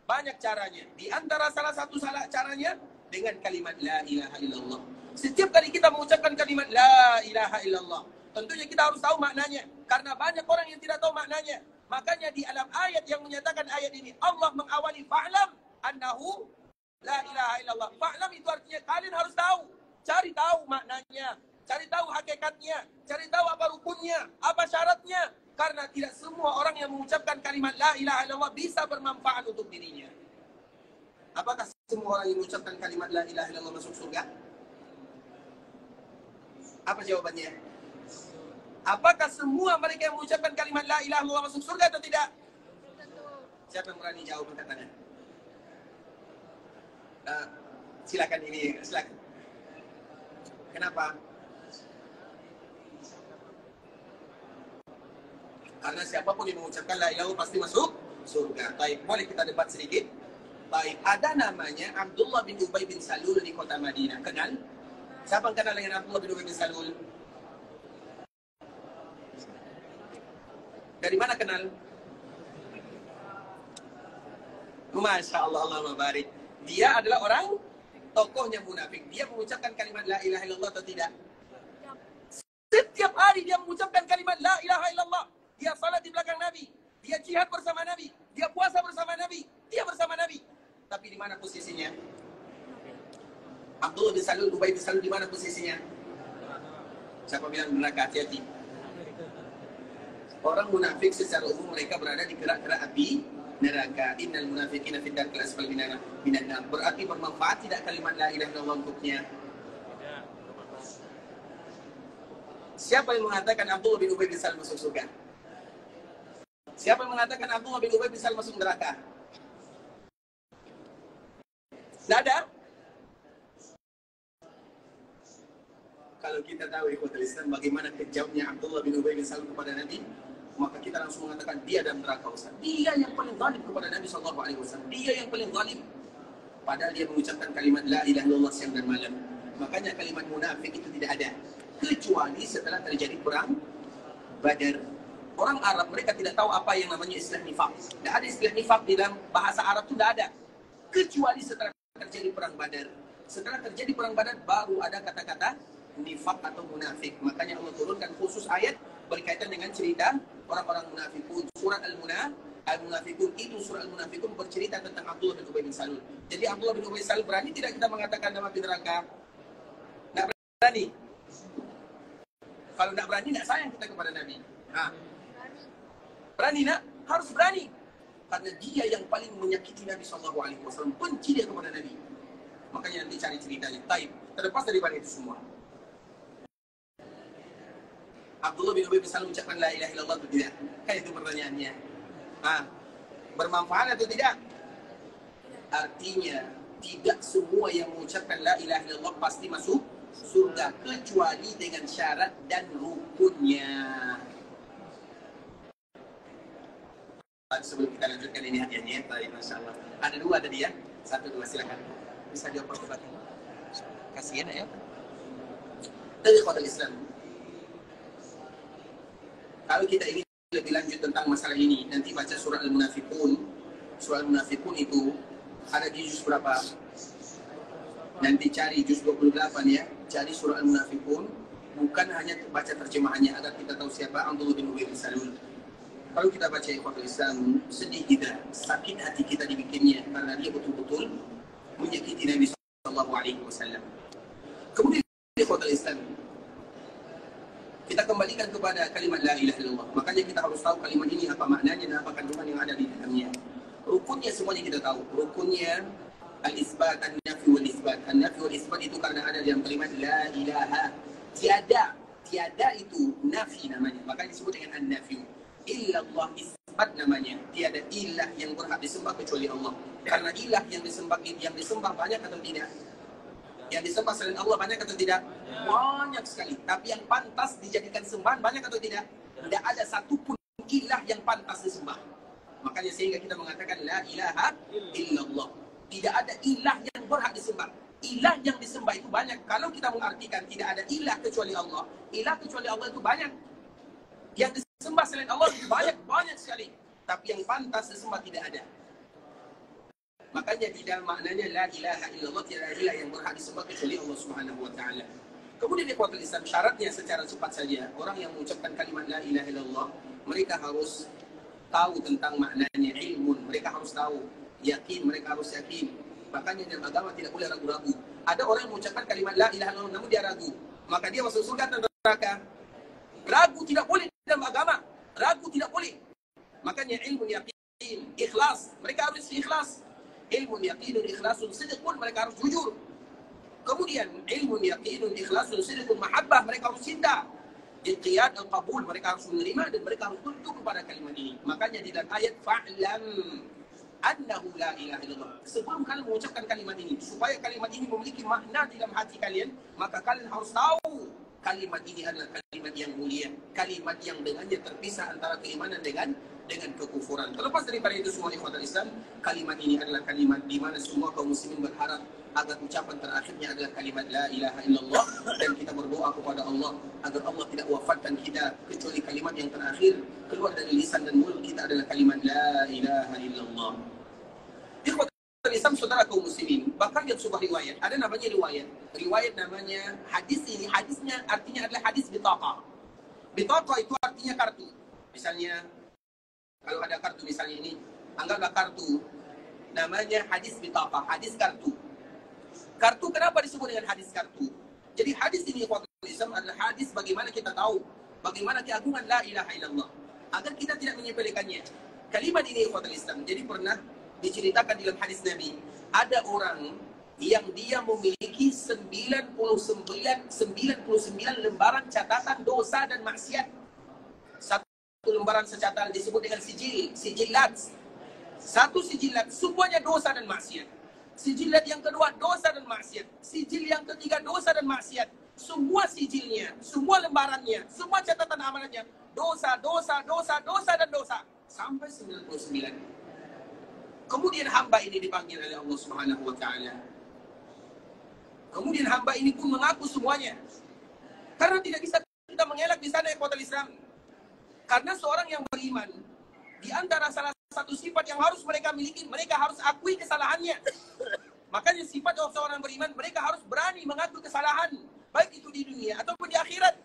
Banyak caranya. Di antara salah satu caranya dengan kalimat la ilaha illallah. Setiap kali kita mengucapkan kalimat la ilaha illallah, tentunya kita harus tahu maknanya. Karena banyak orang yang tidak tahu maknanya. Makanya di dalam ayat yang menyatakan ayat ini, Allah mengawali fa'lam annahu la ilaha illallah. Fa'lam itu artinya kalian harus tahu. Cari tahu maknanya. Cari tahu hakikatnya. Cari tahu apa rukunnya. Apa syaratnya. Karena tidak semua orang yang mengucapkan kalimat la ilaha illallah bisa bermanfaat untuk dirinya. Apakah semua orang yang mengucapkan kalimat la ilaha illallah masuk surga? Apa jawabannya? Apakah semua mereka yang mengucapkan kalimat la ilaha illallah masuk surga atau tidak? Siapa yang berani jawab angkat tangan? Silakan ini, silakan. Kenapa? Karena siapapun yang mengucapkan la ilaha illallah pasti masuk surga. Baik, boleh kita debat sedikit? Baik, ada namanya Abdullah bin Ubay bin Salul di kota Madinah. Kenal? Siapa yang kenal dengan Abdullah bin Ubay bin Salul? Dari mana kenal? Masya Allah, Allahumma barik. Dia adalah orang tokohnya munafik. Dia mengucapkan kalimat la ilaha illallah atau tidak? Setiap hari dia mengucapkan kalimat la ilaha illallah. Dia salat di belakang Nabi. Dia jihad bersama Nabi. Dia puasa bersama Nabi. Dia bersama Nabi. Tapi di mana posisinya? Abdullah bin Salul, Ubay bin Salul di mana posisinya? Siapa bilang neraka? Hati-hati. Orang munafik secara umum mereka berada di kerak-kerak api neraka. Innal munafiqina fi darkil asfali minan nar. Berarti bermanfaat tidak kalimat la ilaha illallah untuknya? Siapa yang mengatakan Abdullah bin Ubay bin Salul masuk surga? Siapa yang mengatakan Abdullah bin Ubay bin Salul masuk neraka? Tidak ada? Kalau kita tahu ikhwatul Islam bagaimana kejamnya Abdullah bin Ubay bin Salul kepada Nabi, maka kita langsung mengatakan dia dalam neraka Ustaz. Dia yang paling zalim kepada Nabi SAW. Dia yang paling zalim. Padahal dia mengucapkan kalimat la ilaha illallah siang dan malam. Makanya kalimat munafik itu tidak ada kecuali setelah terjadi perang Badar. Orang Arab mereka tidak tahu apa yang namanya istilah nifaq. Tidak ada istilah nifaq di dalam bahasa Arab itu tidak ada. Kecuali setelah terjadi perang Badar. Setelah terjadi perang Badar baru ada kata-kata nifaq atau munafik. Makanya Allah turunkan khusus ayat berkaitan dengan cerita orang-orang munafikun. Surat Al-Munafikun itu, surah Al-Munafikun bercerita tentang Abdullah bin Ubay bin Salul. Jadi Abdullah bin Ubay bin Salul berani tidak kita mengatakan nama bin neraka? Tidak berani. Kalau tidak berani, tidak sayang kita kepada Nabi. Berani nak? Harus berani. Karena dia yang paling menyakiti Nabi SAW. Benci dia kepada Nabi. Makanya nanti cari ceritanya. Taib. Terlepas daripada itu semua. Abdullah bin Ubay bin Salul ucapkan la ilaha illallah atau tidak? Kan itu pertanyaannya. Bermanfaat atau tidak? Artinya tidak semua yang mengucapkan la ilaha illallah pasti masuk surga, kecuali dengan syarat dan rukunnya. Sebelum kita lanjutkan ini hadiahnya, Masya Allah. Ada dua tadi ya? 1, 2 silakan. Bisa jawab pertanyaan. Kasihan ya. Dari kota Islam. Kalau kita ingin lebih lanjut tentang masalah ini, nanti baca surah Al-Munafikun. Surah Al-Munafikun itu ada di juz berapa? Nanti cari juz 28 ya. Cari surah Al-Munafikun. Bukan hanya baca terjemahannya agar kita tahu siapa Abdullah bin Ubay bin Salul. Kalau kita baca ikhwatul Islam, sedih kita, sakit hati kita dibikinnya karena dia betul-betul menyakiti Nabi SAW. Kemudian ikhwatul Islam, kita kembalikan kepada kalimat la ilaha illallah. Makanya kita harus tahu kalimat ini apa maknanya dan apa kandungan yang ada di dalamnya. Rukunnya semuanya kita tahu. Rukunnya al-isbat, an-nafi wal-isbat. An-nafi wal-isbat itu karena ada dalam kalimat la ilaha. Tiada itu nafi namanya. Makanya disebut dengan an-nafi. Illallah isbat namanya. Tiada ilah yang berhak disembah kecuali Allah. Karena ilah yang disembah banyak atau tidak? Yang disembah selain Allah banyak atau tidak? Banyak sekali. Tapi yang pantas dijadikan sembahan banyak atau tidak? Tidak ada satupun ilah yang pantas disembah. Makanya sehingga kita mengatakan la ilaha illallah. Tidak ada ilah yang berhak disembah. Ilah yang disembah itu banyak. Kalau kita mengartikan tidak ada ilah kecuali Allah, ilah kecuali Allah itu banyak. Yang disembah selain Allah itu banyak sekali. Tapi yang pantas disembah tidak ada. Makanya di dalam maknanya la ilaha illallah, tiada ilah yang berhak disembah kecuali Allah Subhanahu wa taala. Kemudian ikhwatul Islam, syaratnya secara cepat saja, orang yang mengucapkan kalimat la ilaha illallah, mereka harus tahu tentang maknanya, ilmu, mereka harus tahu, yakin, mereka harus yakin. Makanya dalam agama tidak boleh ragu-ragu. Ada orang yang mengucapkan kalimat la ilaha illallah namun dia ragu, maka dia masuk surga atau neraka? Ragu tidak boleh dalam agama. Ragu tidak boleh. Makanya ilmu yakin, ikhlas, mereka harus ikhlas. Ilmu yakinun ikhlasun sidqun, mereka harus jujur. Kemudian ilmu yakinun ikhlasun sidqun mahabbah, mereka harus cinta. Inqiyad al-qabul, mereka harus menerima dan mereka harus tunduk kepada kalimat ini. Makanya di dalam ayat fa'lam annahu la ilaha illallah. Sebelum kalian mengucapkan kalimat ini, supaya kalimat ini memiliki makna dalam hati kalian, maka kalian harus tahu kalimat ini adalah kalimat yang mulia, kalimat yang dengannya terpisah antara keimanan dengan kekufuran. Terlepas daripada itu semua ikhwatul Islam, kalimat ini adalah kalimat di mana semua kaum muslimin berharap agar ucapan terakhirnya adalah kalimat la ilaha illallah, dan kita berdoa kepada Allah agar Allah tidak wafatkan kita kecuali kalimat yang terakhir keluar dari lisan dan mulut kita adalah kalimat la ilaha illallah. Ikhwatul Islam, saudara kaum muslimin, bahkan yang sebuah riwayat, ada namanya riwayat namanya hadis ini, hadisnya artinya adalah hadis bitaqah. Bitaqah itu artinya kartu. Misalnya kalau ada kartu misalnya ini, anggaplah kartu, namanya hadis bitaqah, hadis kartu. Kartu kenapa disebut dengan hadis kartu? Jadi hadis ini ikhwatul Islam adalah hadis bagaimana kita tahu bagaimana keagungan la ilaha illallah, agar kita tidak menyepelekannya. Kalimat ini ikhwatul Islam, jadi pernah diceritakan dalam hadis Nabi, ada orang yang dia memiliki 99 lembaran catatan dosa dan maksiat. Satu lembaran catatan disebut dengan sijilat. Satu sijilat semuanya dosa dan maksiat. Sijilat yang kedua dosa dan maksiat. Sijil yang ketiga dosa dan maksiat. Semua sijilnya, semua lembarannya, semua catatan amalannya dosa dan dosa sampai 99. Kemudian hamba ini dipanggil oleh Allah Subhanahu wa taala. Kemudian hamba ini pun mengaku semuanya. Karena tidak bisa kita mengelak di sana ikhwatul Islam. Karena seorang yang beriman, di antara salah satu sifat yang harus mereka miliki, mereka harus akui kesalahannya. Makanya sifat seorang beriman, mereka harus berani mengakui kesalahan, baik itu di dunia ataupun di akhirat.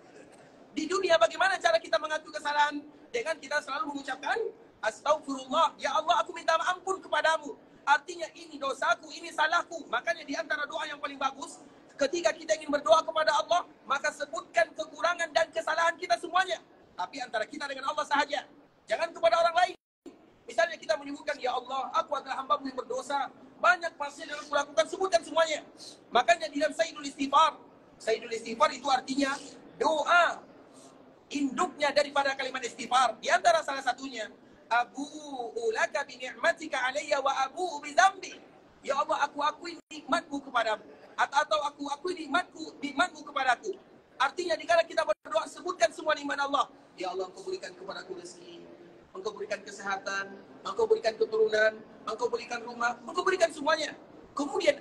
Di dunia bagaimana cara kita mengakui mengakui kesalahan dengan kita selalu mengucapkan Astaghfirullah, ya Allah aku minta ampun kepadamu. Artinya ini dosaku, ini salahku. Makanya di antara doa yang paling bagus, ketika kita ingin berdoa kepada Allah, maka sebutkan kekurangan dan kesalahan kita semuanya. Tapi antara kita dengan Allah sahaja. Jangan kepada orang lain. Misalnya kita menyebutkan, ya Allah, aku adalah hamba-Mu yang berdosa. Banyak maksiat yang aku lakukan, sebutkan semuanya. Makanya di dalam Sayyidul Istighfar. Sayyidul Istighfar itu artinya doa induknya daripada kalimat istighfar. Di antara salah satunya, Abu'u laka bi ni'matika alayya wa abu'u bi dzambi. Ya Allah, aku akui nikmat-Mu kepadamu. Atau aku akui nikmat-Mu kepadaku. Artinya dikala kita berdoa, sebutkan semua nikmat Allah. Ya Allah, Engkau berikan kepadaku rezeki, Engkau berikan kesehatan, Engkau berikan keturunan, Engkau berikan rumah, Engkau berikan semuanya. Kemudian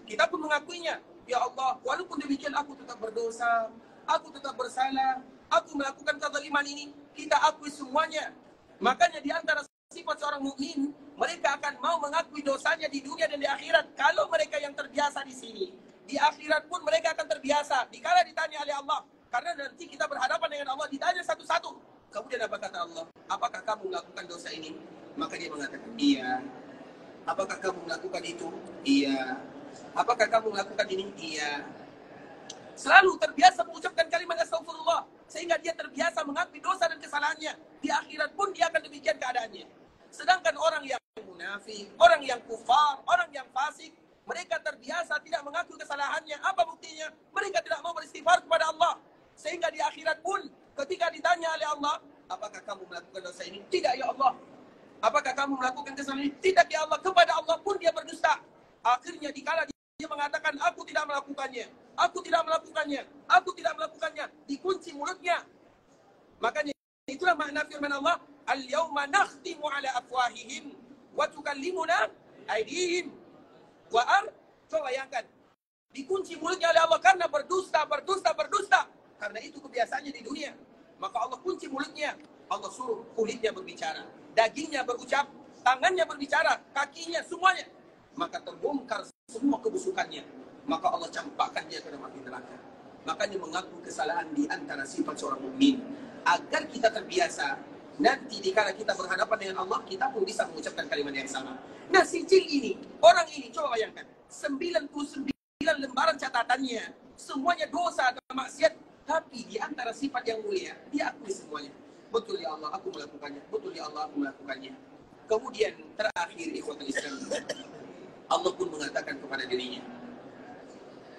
kita pun mengakuinya. Ya Allah, walaupun demikian aku tetap berdosa, aku tetap bersalah, aku melakukan kezaliman ini, kita akui semuanya. Makanya di antara sifat seorang mukmin, mereka akan mau mengakui dosanya di dunia dan di akhirat. Kalau mereka yang terbiasa di sini, di akhirat pun mereka akan terbiasa. Dikala ditanya oleh Allah, karena nanti kita berhadapan dengan Allah, ditanya satu-satu. Kemudian apa kata Allah? Apakah kamu melakukan dosa ini? Maka dia mengatakan, iya. Apakah kamu melakukan itu? Iya. Apakah kamu melakukan ini? Iya. Selalu terbiasa mengucapkan kalimat astagfirullah. Sehingga dia terbiasa mengakui dosa dan kesalahannya. Di akhirat pun dia akan demikian keadaannya. Sedangkan orang yang munafik, orang yang kufar, orang yang fasik, mereka terbiasa tidak mengakui kesalahannya. Apa buktinya? Mereka tidak mau beristighfar kepada Allah. Sehingga di akhirat pun ketika ditanya oleh Allah, apakah kamu melakukan dosa ini? Tidak ya Allah. Apakah kamu melakukan kesalahan ini? Tidak ya Allah. Kepada Allah pun dia berdusta. Akhirnya dikala dia mengatakan, aku tidak melakukannya, aku tidak melakukannya, aku tidak melakukannya, dikunci mulutnya. Makanya itulah makna firman Allah, al-yawma nakhtimu ala afwahihim wa tukallimuna aydihim wa coba bayangkan, dikunci mulutnya oleh Allah karena berdusta. Karena itu kebiasaannya di dunia. Maka Allah kunci mulutnya. Allah suruh kulitnya berbicara, dagingnya berucap, tangannya berbicara, kakinya, semuanya. Maka terbongkar semua kebusukannya. Maka Allah campakkan dia ke dalam api neraka. Makanya mengaku kesalahan di antara sifat seorang mukmin. Agar kita terbiasa, nanti dikala kita berhadapan dengan Allah, kita pun bisa mengucapkan kalimat yang sama. Nah, sijil ini, orang ini, coba bayangkan, 99 lembaran catatannya, semuanya dosa dan maksiat. Tapi di antara sifat yang mulia, dia akui semuanya. Betul ya Allah, aku melakukannya. Betul ya Allah, aku melakukannya. Kemudian terakhir, ikhwatul Islam, Allah pun mengatakan kepada dirinya,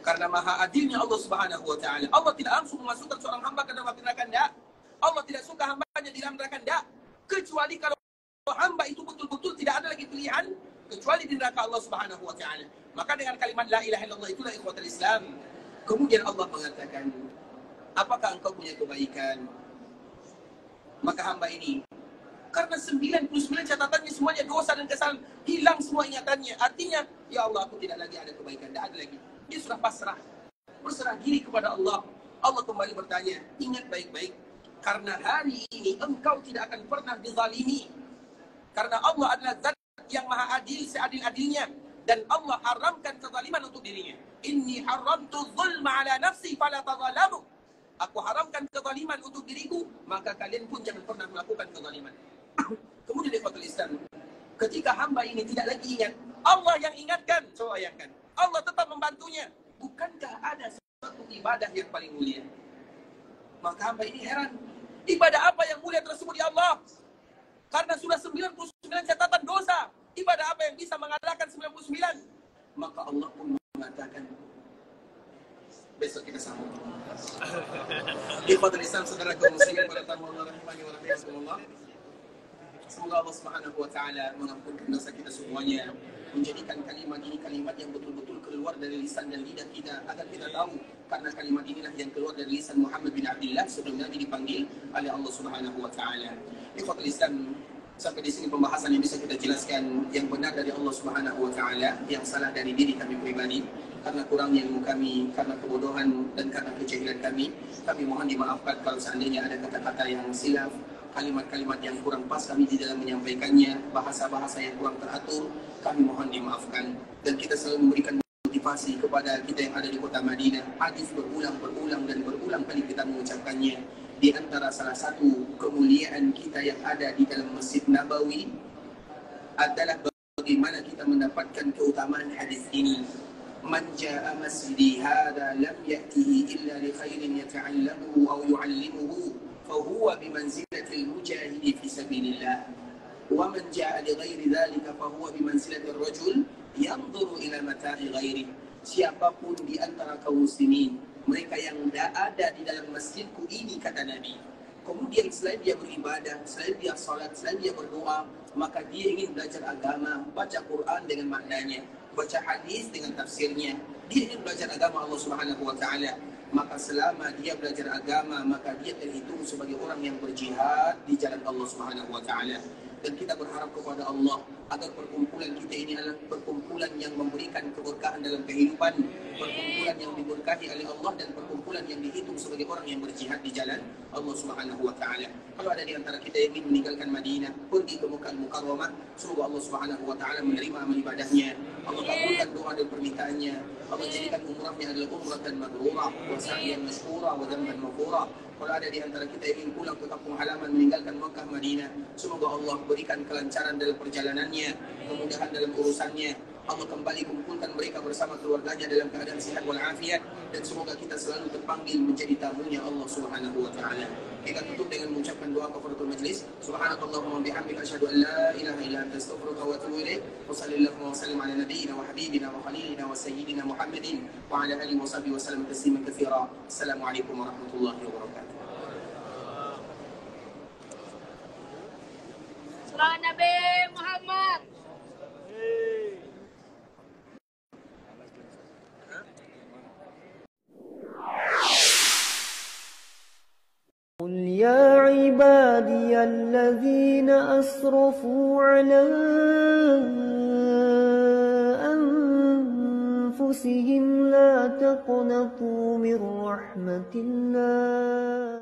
karena maha adilnya Allah Subhanahu wa ta'ala, Allah tidak langsung memasukkan seorang hamba ke dalam neraka, enggak. Allah tidak suka hambanya di dalam neraka, enggak. Kecuali kalau hamba itu betul-betul tidak ada lagi pilihan kecuali di neraka Allah Subhanahu wa ta'ala. Maka dengan kalimat la ilaha illallah itulah ikhwatul Islam. Kemudian Allah mengatakan, apakah engkau punya kebaikan? Maka hamba ini, karena 99 catatannya semuanya dosa dan kesalahan, hilang semua ingatannya. Artinya, ya Allah, aku tidak lagi ada kebaikan, tidak ada lagi. Dia sudah pasrah, berserah diri kepada Allah. Allah kembali bertanya, ingat baik-baik, karena hari ini engkau tidak akan pernah dizalimi. Karena Allah adalah zat yang maha adil, seadil-adilnya. Dan Allah haramkan kezaliman untuk dirinya. Inni haramtu zulma ala nafsi fala tazalamu. Aku haramkan kezaliman untuk diriku, maka kalian pun jangan pernah melakukan kezaliman. Kemudian ikhwatul Islam, ketika hamba ini tidak lagi ingat, Allah yang ingatkan. Coba bayangkan, Allah tetap membantunya. Bukankah ada suatu ibadah yang paling mulia? Maka hamba ini heran, ibadah apa yang mulia tersebut ya Allah? Karena sudah 99 catatan dosa, ibadah apa yang bisa mengalahkan 99? Maka Allah pun mengatakan, besok kita sambung. Ikhwatul Islam, saudara kaum muslimin, para tamu Allah rahimani wa rahimakumullah. Semoga Allah Subhanahu wa ta'ala mengampunkan dosa kita semuanya, menjadikan kalimat ini kalimat yang betul-betul keluar dari lisan dan lidah kita, agar kita tahu karena kalimat inilah yang keluar dari lisan Muhammad bin Abdullah sebelum Nabi dipanggil oleh Allah Subhanahu wa ta'ala. Ikhwatul Islam, sampai di sini pembahasan yang bisa kita jelaskan, yang benar dari Allah Subhanahu wa ta'ala, yang salah dari diri kami pribadi. Karena kurangnya ilmu kami, karena kebodohan dan karena kejahilan kami mohon dimaafkan kalau seandainya ada kata-kata yang silaf, kalimat-kalimat yang kurang pas kami di dalam menyampaikannya, bahasa-bahasa yang kurang teratur, kami mohon dimaafkan. Dan kita selalu memberikan motivasi kepada kita yang ada di kota Madinah. Hadis berulang kali kita mengucapkannya. Di antara salah satu kemuliaan kita yang ada di dalam Masjid Nabawi adalah bagaimana kita mendapatkan keutamaan hadis ini. Man jaa masjidi hadza lam ya'tihi illa li khairin yata'allamuhu aw yu'allimuhu fa huwa bi manzilatil mujahidi fi sabilillah. Wa man jaa li ghairi dzalika fa huwa bi manzilatir rajul yanzuru ila mata'i ghairi. Siapapun di antara kaum muslimin, mereka yang ada di dalam masjidku ini, kata Nabi, kemudian selain dia beribadah, selain dia salat, selain dia berdoa, maka dia ingin belajar agama, baca Quran dengan maknanya, baca hadis dengan tafsirnya, dia ingin belajar agama Allah Subhanahu wa Ta'ala, maka selama dia belajar agama, maka dia terhitung sebagai orang yang berjihad di jalan Allah Subhanahu wa Ta'ala. Dan kita berharap kepada Allah agar perkumpulan kita ini adalah perkumpulan yang memberikan keberkahan dalam kehidupan, perkumpulan yang diberkahi oleh Allah, dan perkumpulan yang dihitung sebagai orang yang berjihad di jalan Allah Subhanahu wa Ta'ala. Kalau ada di antara kita yang ingin meninggalkan Madinah, pergi ke Makkah Mukarramah, semoga Allah Subhanahu wa Ta'ala menerima amal ibadahnya, Allah kabulkan doa dan permintaannya, Allah jadikan umrahnya adalah umrah dan mabrurah, wa sa'yan mashkura wa dhanban maghfura. Kalau ada di antara kita yang ingin pulang ke kampung halaman meninggalkan Makkah Madinah, semoga Allah berikan kelancaran dalam perjalanannya, kemudahan dalam urusannya. Allah kembali kumpulkan mereka bersama keluarganya dalam keadaan sehat walafiat, dan semoga kita selalu terpanggil menjadi tamunya Allah Subhanahu wa Ta'ala. Kita tutup dengan mengucapkan doa kafaratul majlis. Subhanakallahumma bihamdika asyhadu an la ilaha illa anta astaghfiruka wa atubu ilaik. Wa sallallahu wa sallim ala nabiyyina wa habibina wa khalilina wa sayyidina Muhammadin wa ala alihi wa sahbihi wa sallam tasliman katsira. Assalamualaikum warahmatullahi wabarakatuh. Salam Nabi Muhammad. قل يا عبادي الذين أسرفوا على أنفسهم لا تقنطوا من رحمة الله